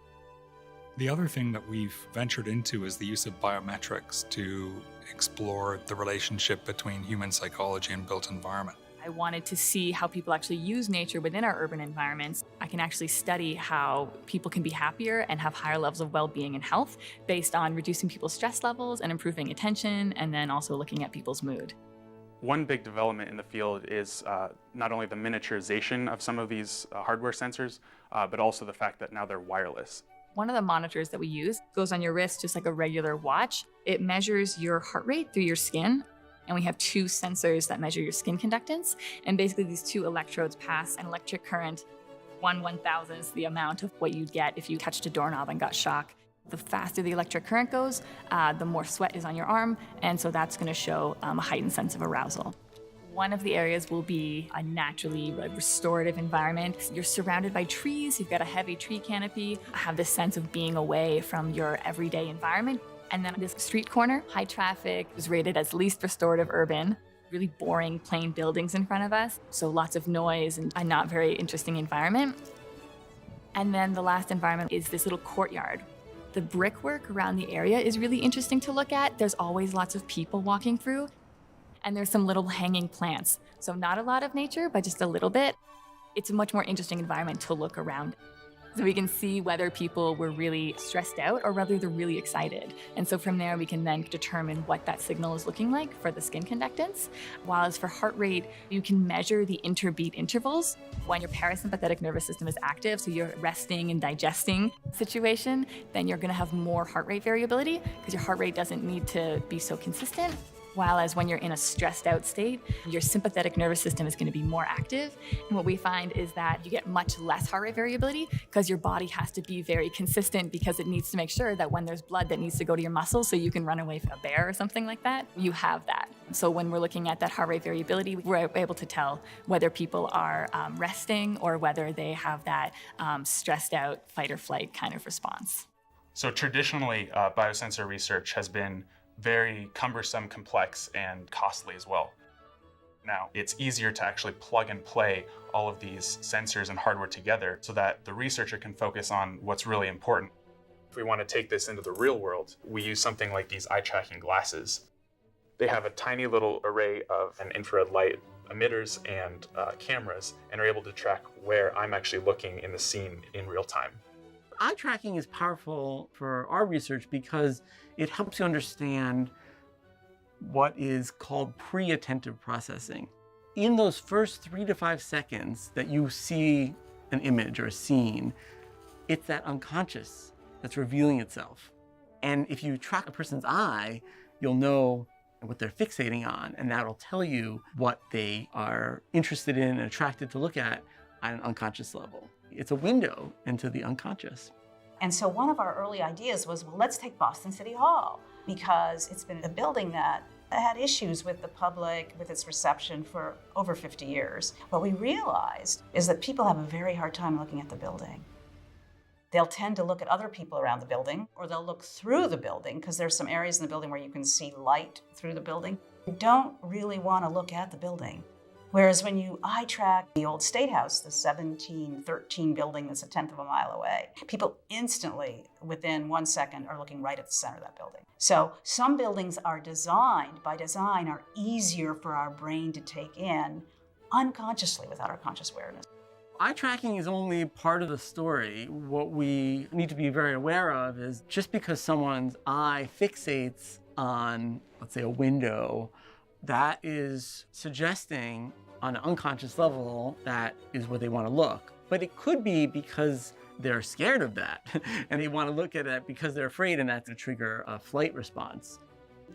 The other thing that we've ventured into is the use of biometrics to explore the relationship between human psychology and built environment. I wanted to see how people actually use nature within our urban environments. I can actually study how people can be happier and have higher levels of well-being and health based on reducing people's stress levels and improving attention, and then also looking at people's mood. One big development in the field is not only the miniaturization of some of these hardware sensors, but also the fact that now they're wireless. One of the monitors that we use goes on your wrist just like a regular watch. It measures your heart rate through your skin. And we have 2 sensors that measure your skin conductance. And basically these 2 electrodes pass an electric current 1/1000th the amount of what you'd get if you touched a doorknob and got shock. The faster the electric current goes, the more sweat is on your arm. And so that's gonna show a heightened sense of arousal. One of the areas will be a naturally restorative environment. You're surrounded by trees, you've got a heavy tree canopy, have this sense of being away from your everyday environment. And then this street corner, high traffic, is rated as least restorative urban. Really boring, plain buildings in front of us. So lots of noise and a not very interesting environment. And then the last environment is this little courtyard. The brickwork around the area is really interesting to look at. There's always lots of people walking through. And there's some little hanging plants. So not a lot of nature, but just a little bit. It's a much more interesting environment to look around. So we can see whether people were really stressed out or whether they're really excited. And so from there, we can then determine what that signal is looking like for the skin conductance. While as for heart rate, you can measure the interbeat intervals. When your parasympathetic nervous system is active, so you're resting and digesting situation, then you're gonna have more heart rate variability because your heart rate doesn't need to be so consistent. While as when you're in a stressed out state, your sympathetic nervous system is going to be more active. And what we find is that you get much less heart rate variability because your body has to be very consistent because it needs to make sure that when there's blood that needs to go to your muscles so you can run away from a bear or something like that, you have that. So when we're looking at that heart rate variability, we're able to tell whether people are resting or whether they have that stressed out fight or flight kind of response. So traditionally, biosensor research has been very cumbersome, complex, and costly as well. Now, it's easier to actually plug and play all of these sensors and hardware together so that the researcher can focus on what's really important. If we want to take this into the real world, we use something like these eye-tracking glasses. They have a tiny little array of an infrared light emitters and cameras, and are able to track where I'm actually looking in the scene in real time. Eye tracking is powerful for our research because it helps you understand what is called pre-attentive processing. In those first 3 to 5 seconds that you see an image or a scene, it's that unconscious that's revealing itself. And if you track a person's eye, you'll know what they're fixating on, and that'll tell you what they are interested in and attracted to look at an unconscious level. It's a window into the unconscious. And so one of our early ideas was, well, let's take Boston City Hall, because it's been a building that had issues with the public, with its reception for over 50 years. What we realized is that people have a very hard time looking at the building. They'll tend to look at other people around the building, or they'll look through the building, because there's some areas in the building where you can see light through the building. You don't really want to look at the building. Whereas when you eye track the old State House, the 1713 building that's 1/10 of a mile away, people instantly, within 1 second, are looking right at the center of that building. So some buildings are designed, by design, are easier for our brain to take in unconsciously without our conscious awareness. Eye tracking is only part of the story. What we need to be very aware of is just because someone's eye fixates on, let's say, a window, that is suggesting on an unconscious level that is where they want to look. But it could be because they're scared of that and they want to look at it because they're afraid, and that's to trigger a flight response.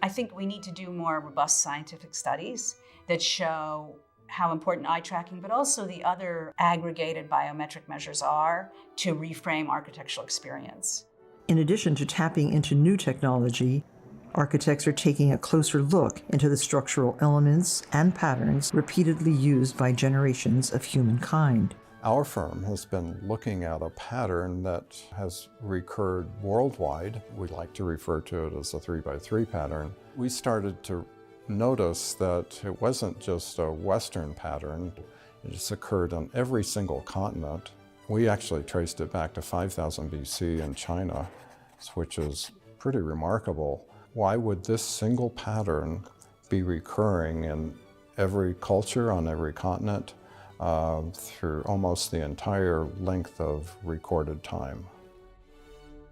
I think we need to do more robust scientific studies that show how important eye tracking, but also the other aggregated biometric measures are to reframe architectural experience. In addition to tapping into new technology, architects are taking a closer look into the structural elements and patterns repeatedly used by generations of humankind. Our firm has been looking at a pattern that has recurred worldwide. We like to refer to it as a 3x3 pattern. We started to notice that it wasn't just a Western pattern. It just occurred on every single continent. We actually traced it back to 5000 BC in China, which is pretty remarkable. Why would this single pattern be recurring in every culture on every continent through almost the entire length of recorded time?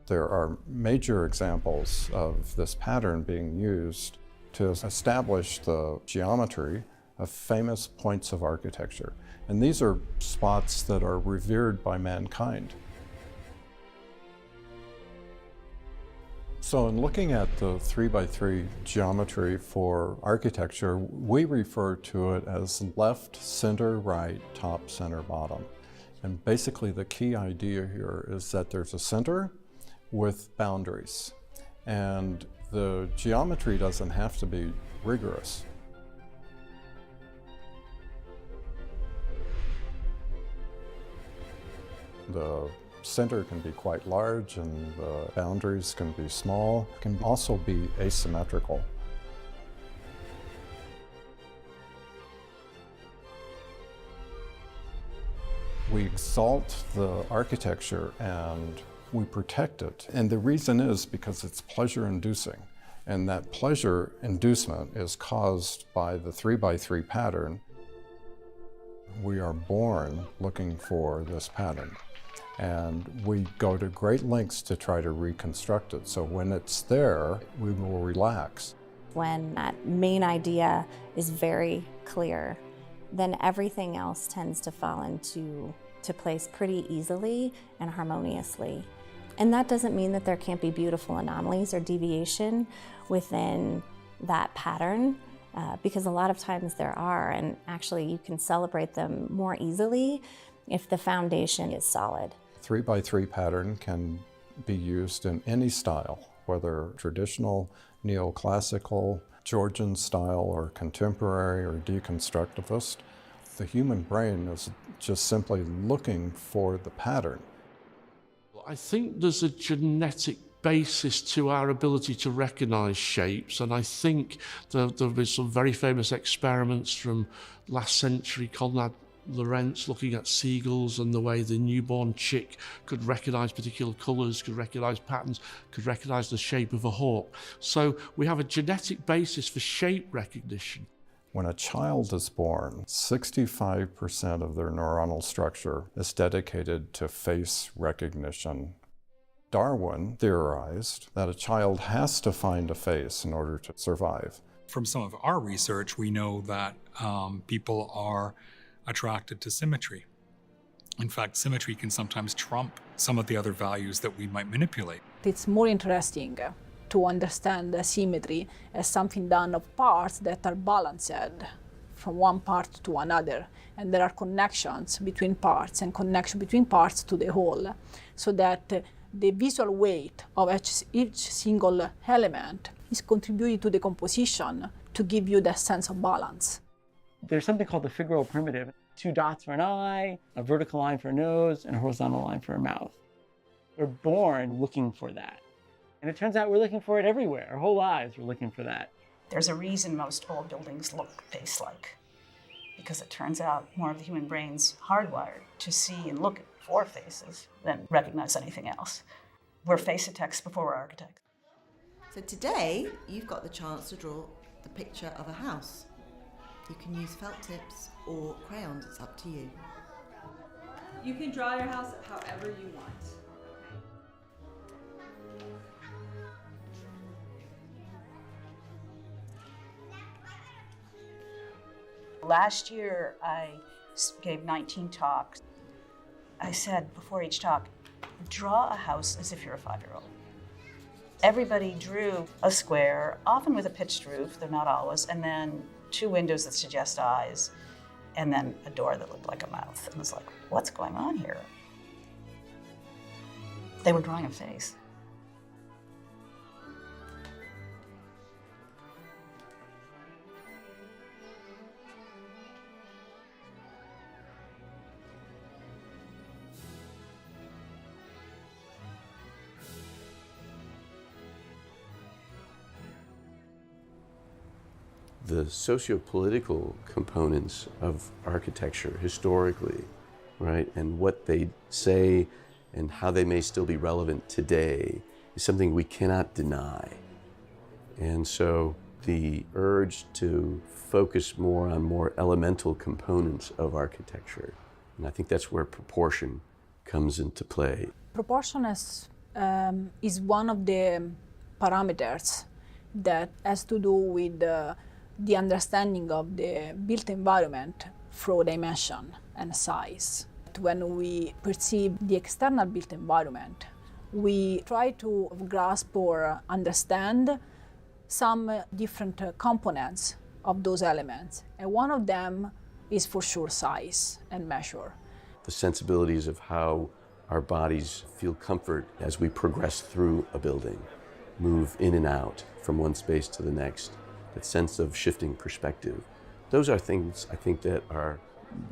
There are major examples of this pattern being used to establish the geometry of famous points of architecture. And these are spots that are revered by mankind. So in looking at the 3x3 geometry for architecture, we refer to it as left, center, right, top, center, bottom. And basically the key idea here is that there's a center with boundaries. And the geometry doesn't have to be rigorous. The center can be quite large and the boundaries can be small, can also be asymmetrical. We exalt the architecture and we protect it. And the reason is because it's pleasure-inducing. And that pleasure inducement is caused by the 3x3 pattern. We are born looking for this pattern. And we go to great lengths to try to reconstruct it. So when it's there, we will relax. When that main idea is very clear, then everything else tends to fall into place pretty easily and harmoniously. And that doesn't mean that there can't be beautiful anomalies or deviation within that pattern, because a lot of times there are, and actually you can celebrate them more easily if the foundation is solid. 3x3 pattern can be used in any style, whether traditional, neoclassical, Georgian style, or contemporary or deconstructivist. The human brain is just simply looking for the pattern. I think there's a genetic basis to our ability to recognize shapes, and I think there have been some very famous experiments from last century. Konrad Lorenz looking at seagulls and the way the newborn chick could recognize particular colors, could recognize patterns, could recognize the shape of a hawk. So we have a genetic basis for shape recognition. When a child is born, 65% of their neuronal structure is dedicated to face recognition. Darwin theorized that a child has to find a face in order to survive. From some of our research, we know that people are attracted to symmetry. In fact, symmetry can sometimes trump some of the other values that we might manipulate. It's more interesting to understand the symmetry as something done of parts that are balanced from one part to another, and there are connections between parts and connection between parts to the whole, so that the visual weight of each single element is contributing to the composition to give you that sense of balance. There's something called the Figueroa primitive. 2 dots for an eye, a vertical line for a nose, and a horizontal line for a mouth. We're born looking for that. And it turns out we're looking for it everywhere. Our whole lives we're looking for that. There's a reason most old buildings look face-like, because it turns out more of the human brain's hardwired to see and look for faces than recognize anything else. We're face-architects before we're architects. So today, you've got the chance to draw the picture of a house. You can use felt tips or crayons, it's up to you. You can draw your house however you want. Last year, I gave 19 talks. I said before each talk, draw a house as if you're a 5-year-old. Everybody drew a square, often with a pitched roof, they're not always, and then 2 windows that suggest eyes, and then a door that looked like a mouth. And it was like, what's going on here? They were drawing a face. The socio-political components of architecture historically, right, and what they say and how they may still be relevant today is something we cannot deny. And so the urge to focus more on more elemental components of architecture, and I think that's where proportion comes into play. Proportion is one of the parameters that has to do with the understanding of the built environment through dimension and size. When we perceive the external built environment, we try to grasp or understand some different components of those elements. And one of them is for sure size and measure. The sensibilities of how our bodies feel comfort as we progress through a building, move in and out from one space to the next, that sense of shifting perspective. Those are things I think that are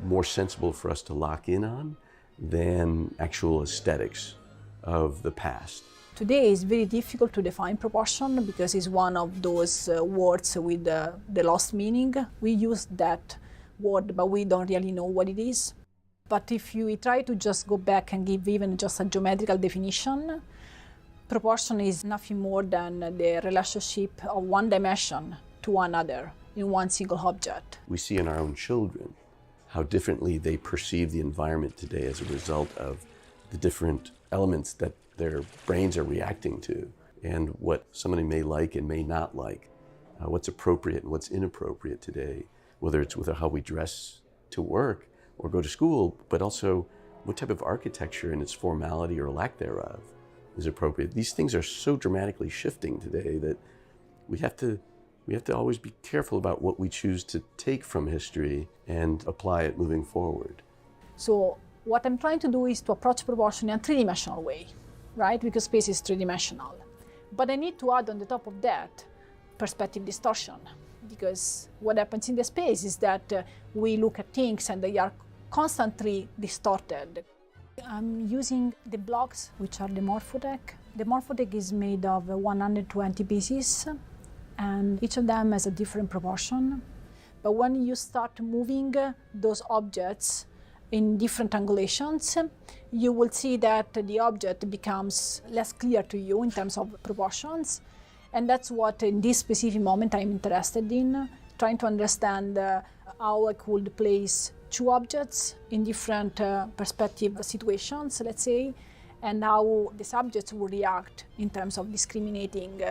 more sensible for us to lock in on than actual aesthetics of the past. Today it's very difficult to define proportion because it's one of those words with the lost meaning. We use that word, but we don't really know what it is. But if you try to just go back and give even just a geometrical definition, proportion is nothing more than the relationship of one dimension to another in one single object. We see in our own children how differently they perceive the environment today as a result of the different elements that their brains are reacting to, and what somebody may like and may not like, what's appropriate and what's inappropriate today, whether it's with how we dress to work or go to school, but also what type of architecture and its formality or lack thereof is appropriate. These things are so dramatically shifting today that we have to always be careful about what we choose to take from history and apply it moving forward. So what I'm trying to do is to approach proportion in a three-dimensional way, right? Because space is three-dimensional. But I need to add on the top of that perspective distortion, because what happens in the space is that we look at things and they are constantly distorted. I'm using the blocks, which are the Morphodeck. The Morphodeck is made of 120 pieces, and each of them has a different proportion. But when you start moving those objects in different angulations, you will see that the object becomes less clear to you in terms of proportions. And that's what in this specific moment I'm interested in, trying to understand how I could place two objects in different perspective situations, let's say, and how the subjects will react in terms of discriminating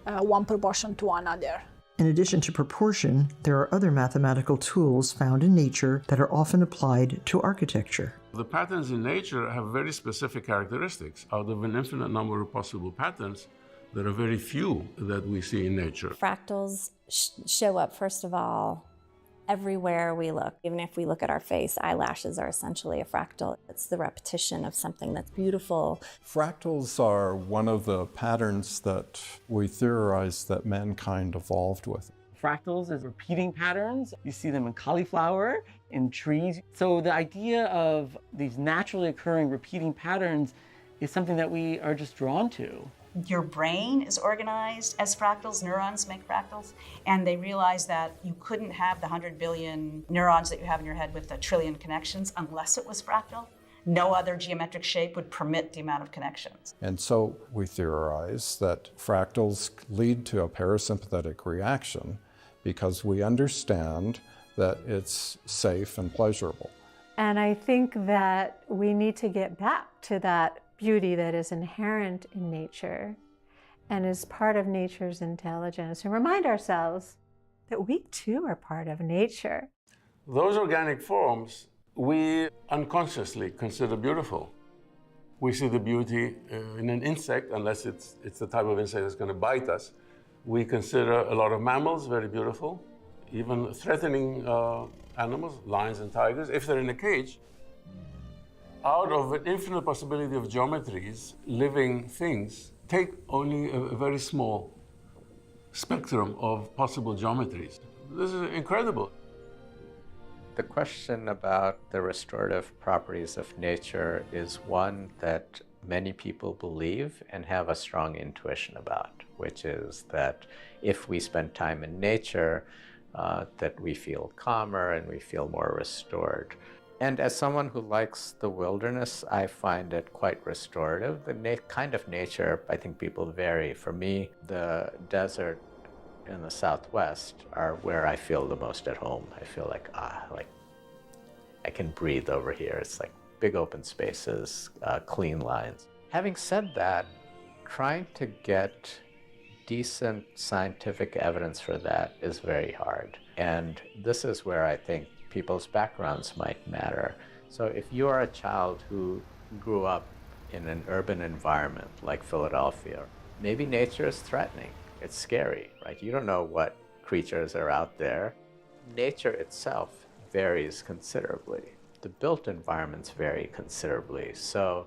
one proportion to another. In addition to proportion, there are other mathematical tools found in nature that are often applied to architecture. The patterns in nature have very specific characteristics. Out of an infinite number of possible patterns, there are very few that we see in nature. Fractals show up, first of all, everywhere we look. Even if we look at our face, eyelashes are essentially a fractal. It's the repetition of something that's beautiful. Fractals are one of the patterns that we theorize that mankind evolved with. Fractals is repeating patterns. You see them in cauliflower, in trees. So the idea of these naturally occurring repeating patterns is something that we are just drawn to. Your brain is organized as fractals, neurons make fractals, and they realized that you couldn't have the 100 billion neurons that you have in your head with a trillion connections unless it was fractal. No other geometric shape would permit the amount of connections. And so we theorize that fractals lead to a parasympathetic reaction because we understand that it's safe and pleasurable. And I think that we need to get back to that beauty that is inherent in nature and is part of nature's intelligence, and remind ourselves that we too are part of nature. Those organic forms we unconsciously consider beautiful. We see the beauty in an insect, unless it's the type of insect that's going to bite us. We consider a lot of mammals very beautiful, even threatening animals, lions and tigers, if they're in a cage. Out of an infinite possibility of geometries, living things take only a very small spectrum of possible geometries. This is incredible. The question about the restorative properties of nature is one that many people believe and have a strong intuition about, which is that if we spend time in nature, that we feel calmer and we feel more restored. And as someone who likes the wilderness, I find it quite restorative. The kind of nature, I think people vary. For me, the desert in the Southwest are where I feel the most at home. I feel like I can breathe over here. It's like big open spaces, clean lines. Having said that, trying to get decent scientific evidence for that is very hard. And this is where I think people's backgrounds might matter. So if you are a child who grew up in an urban environment like Philadelphia, maybe nature is threatening. It's scary, right? You don't know what creatures are out there. Nature itself varies considerably. The built environments vary considerably. So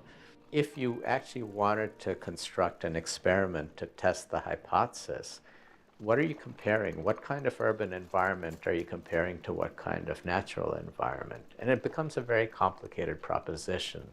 if you actually wanted to construct an experiment to test the hypothesis, what are you comparing? What kind of urban environment are you comparing to what kind of natural environment? And it becomes a very complicated proposition.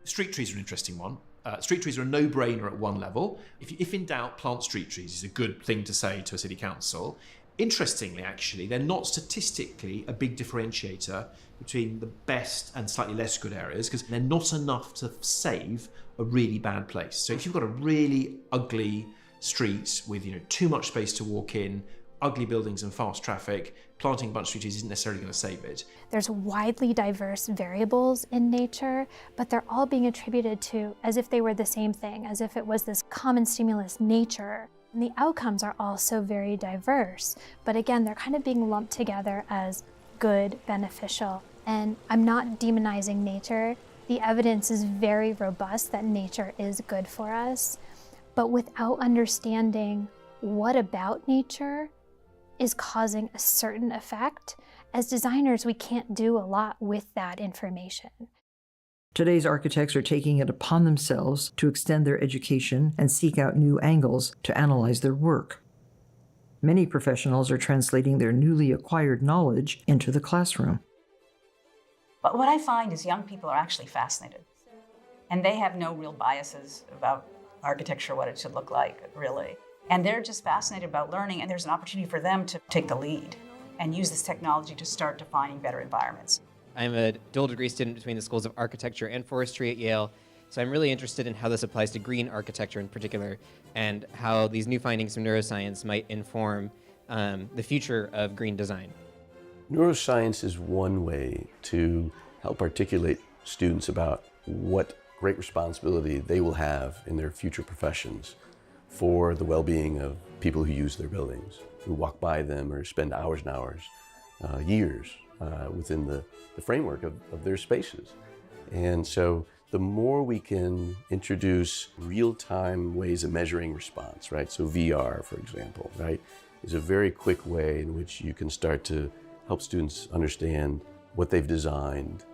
Street trees are an interesting one. Street trees are a no-brainer at one level. If in doubt, plant street trees is a good thing to say to a city council. Interestingly, actually, they're not statistically a big differentiator between the best and slightly less good areas because they're not enough to save a really bad place. So if you've got a really ugly street with too much space to walk in, ugly buildings and fast traffic, planting a bunch of street trees isn't necessarily going to save it. There's widely diverse variables in nature, but they're all being attributed to as if they were the same thing, as if it was this common stimulus, nature. And the outcomes are also very diverse, but again, they're kind of being lumped together as good, beneficial. And I'm not demonizing nature. The evidence is very robust that nature is good for us, but without understanding what about nature is causing a certain effect, as designers, we can't do a lot with that information. Today's architects are taking it upon themselves to extend their education and seek out new angles to analyze their work. Many professionals are translating their newly acquired knowledge into the classroom. But what I find is young people are actually fascinated. And they have no real biases about architecture, what it should look like, really. And they're just fascinated about learning, and there's an opportunity for them to take the lead and use this technology to start defining better environments. I'm a dual degree student between the schools of architecture and forestry at Yale, so I'm really interested in how this applies to green architecture in particular, and how these new findings from neuroscience might inform the future of green design. Neuroscience is one way to help articulate students about what great responsibility they will have in their future professions for the well-being of people who use their buildings, who walk by them or spend hours and hours, years within the framework of their spaces. And so the more we can introduce real-time ways of measuring response, right? So VR, for example, right, is a very quick way in which you can start to help students understand what they've designed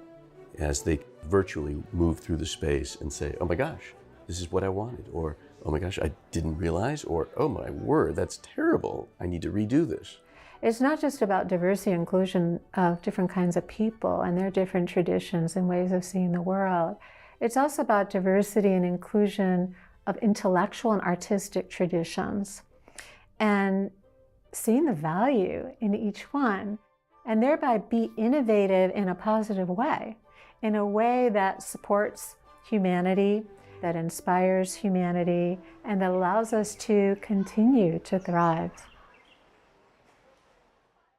as they virtually move through the space and say, oh my gosh, this is what I wanted, or oh my gosh, I didn't realize, or oh my word, that's terrible, I need to redo this. It's not just about diversity and inclusion of different kinds of people and their different traditions and ways of seeing the world. It's also about diversity and inclusion of intellectual and artistic traditions and seeing the value in each one and thereby be innovative in a positive way, in a way that supports humanity, that inspires humanity, and that allows us to continue to thrive.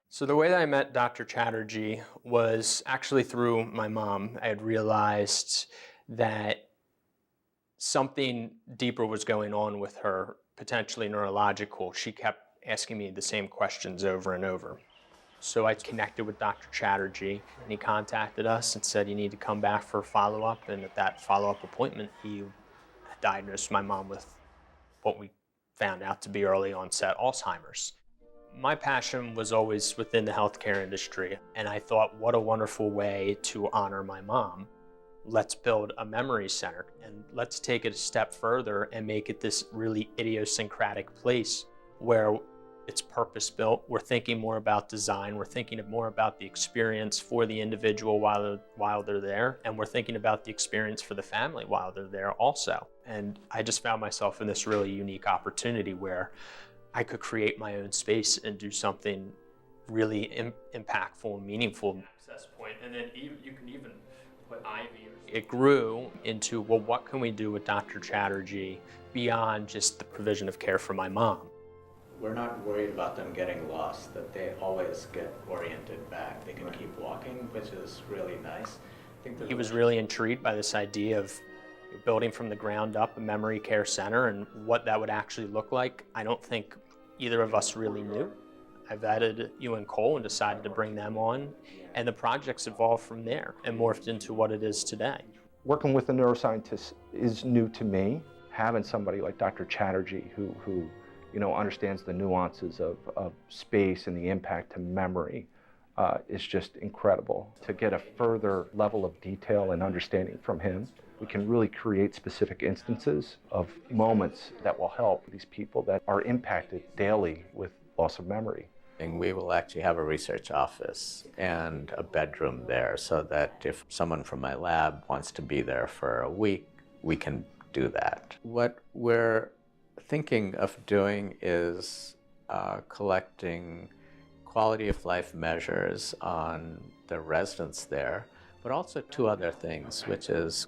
So the way that I met Dr. Chatterjee was actually through my mom. I had realized that something deeper was going on with her, potentially neurological. She kept asking me the same questions over and over. So I connected with Dr. Chatterjee, and he contacted us and said, you need to come back for a follow-up. And at that follow-up appointment, he diagnosed my mom with what we found out to be early onset Alzheimer's. My passion was always within the healthcare industry, and I thought, what a wonderful way to honor my mom. Let's build a memory center, and let's take it a step further and make it this really idiosyncratic place where it's purpose-built. We're thinking more about design. We're thinking more about the experience for the individual while they're there, and we're thinking about the experience for the family while they're there also. And I just found myself in this really unique opportunity where I could create my own space and do something really impactful and meaningful. Access point, and then you can even put ivy. It grew into, well, what can we do with Dr. Chatterjee beyond just the provision of care for my mom? We're not worried about them getting lost, that they always get oriented back. They can keep walking, which is really nice. I think he was really intrigued by this idea of Building from the ground up a memory care center and what that would actually look like, I don't think either of us really knew. I vetted UN Cole and decided to bring them on, and the project's evolved from there and morphed into what it is today. Working with a neuroscientist is new to me. Having somebody like Dr. Chatterjee who understands the nuances of space and the impact to memory is just incredible. To get a further level of detail and understanding from him, we can really create specific instances of moments that will help these people that are impacted daily with loss of memory. And we will actually have a research office and a bedroom there so that if someone from my lab wants to be there for a week, we can do that. What we're thinking of doing is collecting quality of life measures on the residents there, but also two other things, which is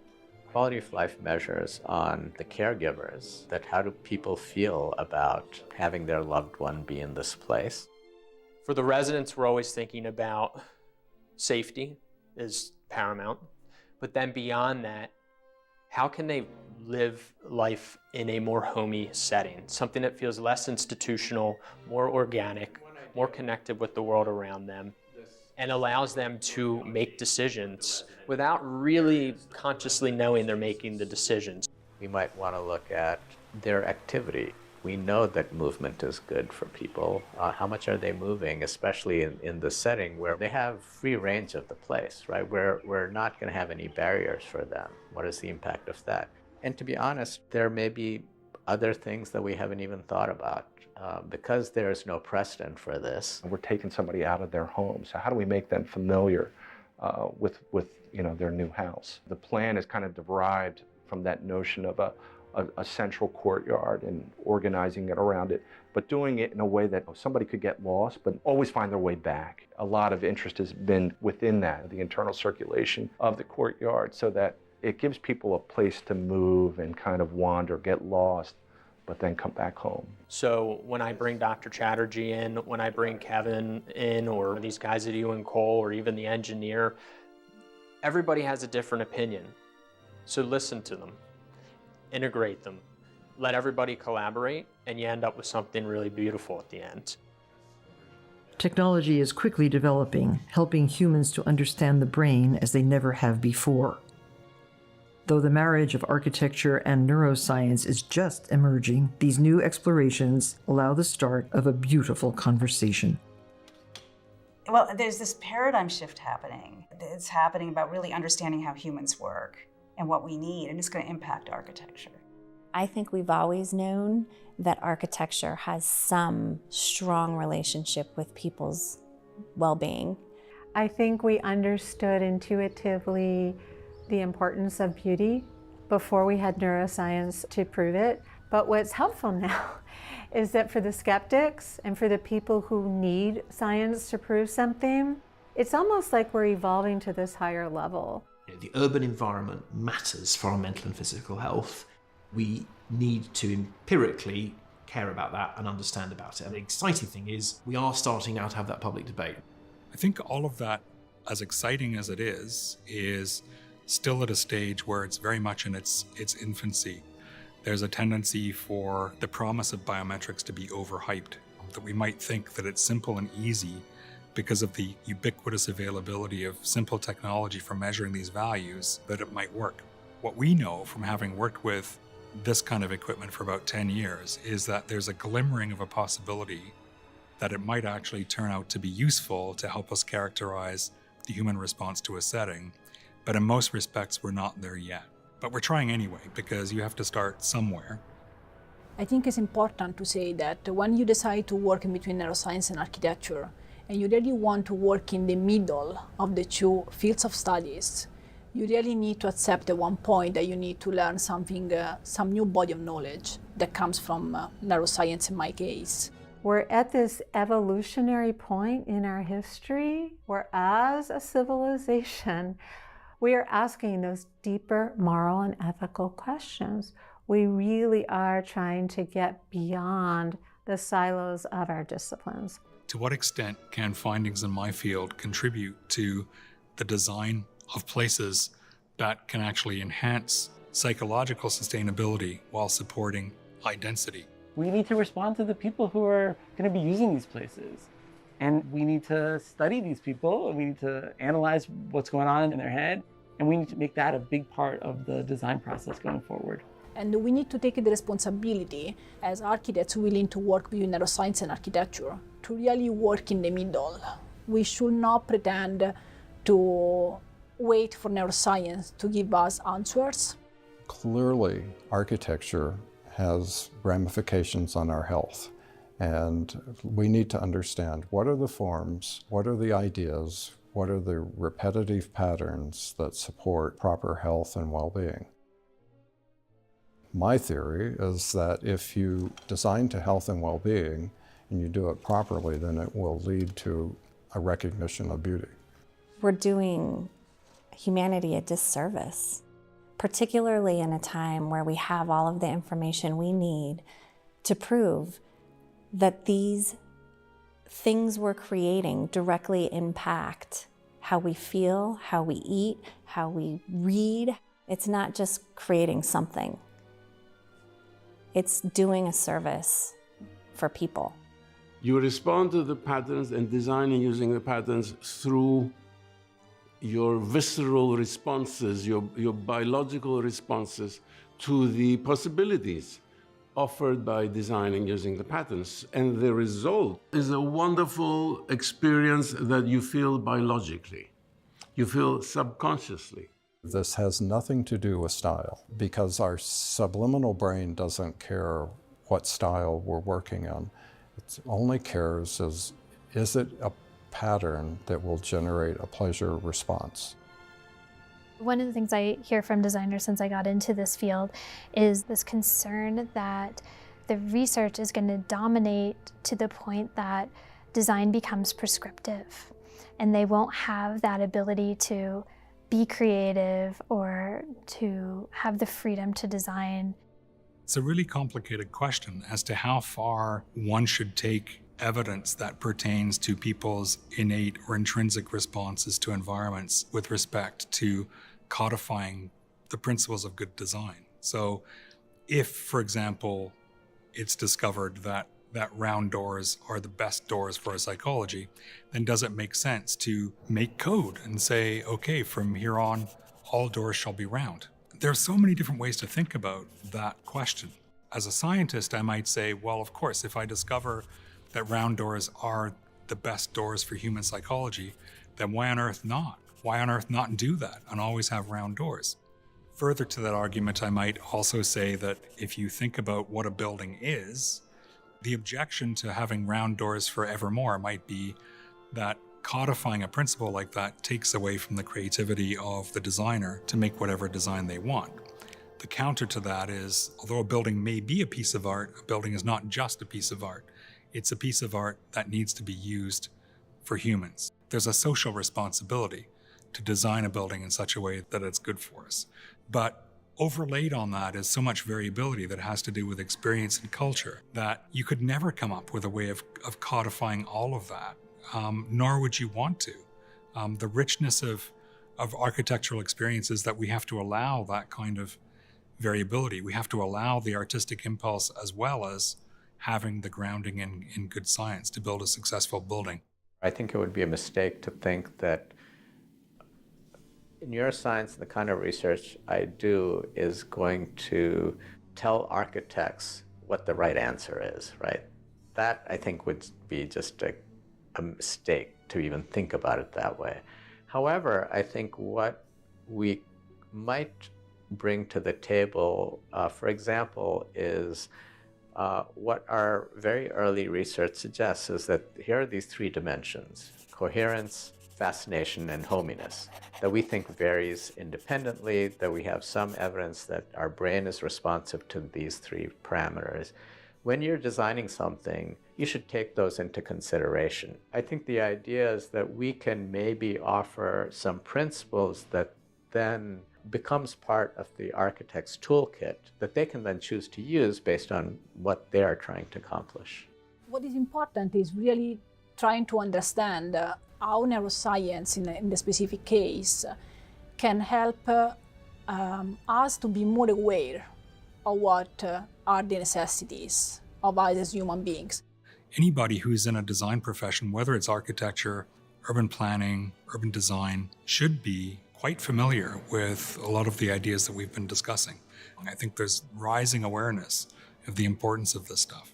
quality of life measures on the caregivers, that how do people feel about having their loved one be in this place. For the residents, we're always thinking about safety is paramount, but then beyond that, how can they live life in a more homey setting, something that feels less institutional, more organic, more connected with the world around them, and allows them to make decisions without really consciously knowing they're making the decisions. We might want to look at their activity. We know that movement is good for people. How much are they moving, especially in the setting where they have free range of the place, right? We're not going to have any barriers for them. What is the impact of that? And to be honest, there may be other things that we haven't even thought about. Because there is no precedent for this. We're taking somebody out of their home, so how do we make them familiar with their new house? The plan is kind of derived from that notion of a central courtyard and organizing it around it, but doing it in a way that somebody could get lost but always find their way back. A lot of interest has been within that, the internal circulation of the courtyard, so that it gives people a place to move and kind of wander, get lost, but then come back home. So when I bring Dr. Chatterjee in, when I bring Kevin in, or these guys at UN Cole, or even the engineer, everybody has a different opinion. So listen to them, integrate them, let everybody collaborate, and you end up with something really beautiful at the end. Technology is quickly developing, helping humans to understand the brain as they never have before. Though the marriage of architecture and neuroscience is just emerging, these new explorations allow the start of a beautiful conversation. Well, there's this paradigm shift happening. It's happening about really understanding how humans work and what we need, and it's going to impact architecture. I think we've always known that architecture has some strong relationship with people's well-being. I think we understood intuitively the importance of beauty before we had neuroscience to prove it. But what's helpful now is that for the skeptics and for the people who need science to prove something, it's almost like we're evolving to this higher level. The urban environment matters for our mental and physical health. We need to empirically care about that and understand about it. And the exciting thing is we are starting now to have that public debate. I think all of that, as exciting as it is still at a stage where it's very much in its infancy. There's a tendency for the promise of biometrics to be overhyped, that we might think that it's simple and easy because of the ubiquitous availability of simple technology for measuring these values, that it might work. What we know from having worked with this kind of equipment for about 10 years is that there's a glimmering of a possibility that it might actually turn out to be useful to help us characterize the human response to a setting. But in most respects, we're not there yet. But we're trying anyway, because you have to start somewhere. I think it's important to say that when you decide to work in between neuroscience and architecture, and you really want to work in the middle of the two fields of studies, you really need to accept at one point that you need to learn something, some new body of knowledge that comes from neuroscience in my case. We're at this evolutionary point in our history where, as a civilization, we are asking those deeper moral and ethical questions. We really are trying to get beyond the silos of our disciplines. To what extent can findings in my field contribute to the design of places that can actually enhance psychological sustainability while supporting high density. We need to respond to the people who are going to be using these places. And we need to study these people, and we need to analyze what's going on in their head, and we need to make that a big part of the design process going forward. And we need to take the responsibility as architects willing to work between neuroscience and architecture to really work in the middle. We should not pretend to wait for neuroscience to give us answers. Clearly, architecture has ramifications on our health. And we need to understand what are the forms, what are the ideas, what are the repetitive patterns that support proper health and well-being. My theory is that if you design to health and well-being and you do it properly, then it will lead to a recognition of beauty. We're doing humanity a disservice, particularly in a time where we have all of the information we need to prove that these things we're creating directly impact how we feel, how we eat, how we read. It's not just creating something. It's doing a service for people. You respond to the patterns and designing using the patterns through your visceral responses, your biological responses to the possibilities offered by designing using the patterns. And the result is a wonderful experience that you feel biologically. You feel subconsciously. This has nothing to do with style because our subliminal brain doesn't care what style we're working on. It only cares is it a pattern that will generate a pleasure response? One of the things I hear from designers since I got into this field is this concern that the research is going to dominate to the point that design becomes prescriptive and they won't have that ability to be creative or to have the freedom to design. It's a really complicated question as to how far one should take evidence that pertains to people's innate or intrinsic responses to environments with respect to codifying the principles of good design. So if, for example, it's discovered that round doors are the best doors for a psychology, then does it make sense to make code and say, okay, from here on, all doors shall be round? There's so many different ways to think about that question. As a scientist, I might say, well, of course, if I discover that round doors are the best doors for human psychology, then why on earth not? Why on earth not do that and always have round doors? Further to that argument, I might also say that if you think about what a building is, the objection to having round doors forevermore might be that codifying a principle like that takes away from the creativity of the designer to make whatever design they want. The counter to that is, although a building may be a piece of art, a building is not just a piece of art. It's a piece of art that needs to be used for humans. There's a social responsibility to design a building in such a way that it's good for us. But overlaid on that is so much variability that has to do with experience and culture that you could never come up with a way of codifying all of that, nor would you want to. The richness of architectural experiences that we have to allow that kind of variability. We have to allow the artistic impulse as well as having the grounding in good science to build a successful building. I think it would be a mistake to think that in neuroscience, the kind of research I do is going to tell architects what the right answer is, right? That, I think, would be just a mistake to even think about it that way. However, I think what we might bring to the table, for example, is what our very early research suggests is that here are these three dimensions: coherence, fascination, and hominess, that we think varies independently, that we have some evidence that our brain is responsive to these three parameters. When you're designing something, you should take those into consideration. I think the idea is that we can maybe offer some principles that then becomes part of the architect's toolkit that they can then choose to use based on what they are trying to accomplish. What is important is really trying to understand how neuroscience in the specific case can help us to be more aware of what are the necessities of us as human beings. Anybody who's in a design profession, whether it's architecture, urban planning, urban design, should be quite familiar with a lot of the ideas that we've been discussing. I think there's rising awareness of the importance of this stuff.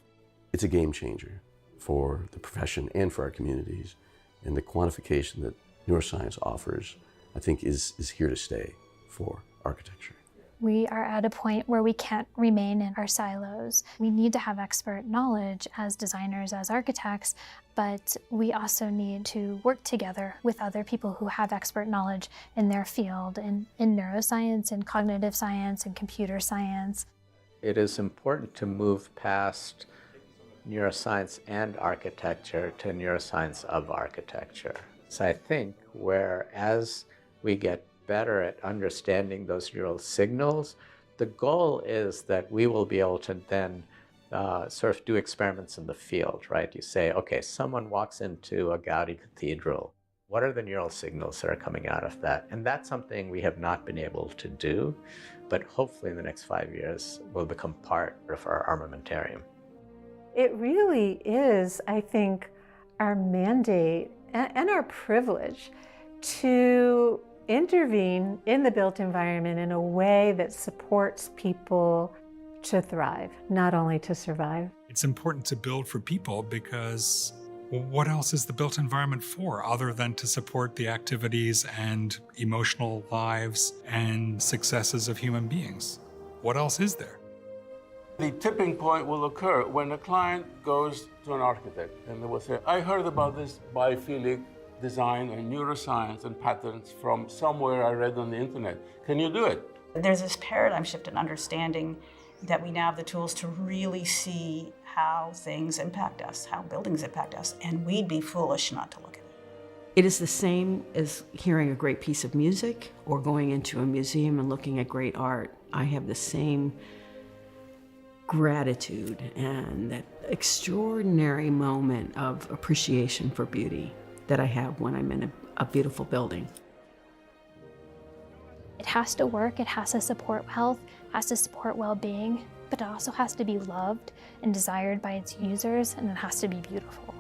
It's a game changer for the profession and for our communities. And the quantification that neuroscience offers, I think, is here to stay for architecture. We are at a point where we can't remain in our silos. We need to have expert knowledge as designers, as architects, but we also need to work together with other people who have expert knowledge in their field, in neuroscience, in cognitive science, and computer science. It is important to move past neuroscience and architecture to neuroscience of architecture. So I think whereas we get better at understanding those neural signals, the goal is that we will be able to then sort of do experiments in the field, right? You say, okay, someone walks into a Gaudi cathedral. What are the neural signals that are coming out of that? And that's something we have not been able to do, but hopefully in the next 5 years will become part of our armamentarium. It really is, I think, our mandate and our privilege to intervene in the built environment in a way that supports people to thrive, not only to survive. It's important to build for people because, well, what else is the built environment for other than to support the activities and emotional lives and successes of human beings? What else is there? The tipping point will occur when a client goes to an architect and they will say, I heard about this biophilic design and neuroscience and patterns from somewhere I read on the internet. Can you do it? There's this paradigm shift in understanding that we now have the tools to really see how things impact us, how buildings impact us, and we'd be foolish not to look at it. It is the same as hearing a great piece of music or going into a museum and looking at great art. I have the same gratitude and that extraordinary moment of appreciation for beauty that I have when I'm in a beautiful building. It has to work, it has to support health, has to support well-being, but it also has to be loved and desired by its users, and it has to be beautiful.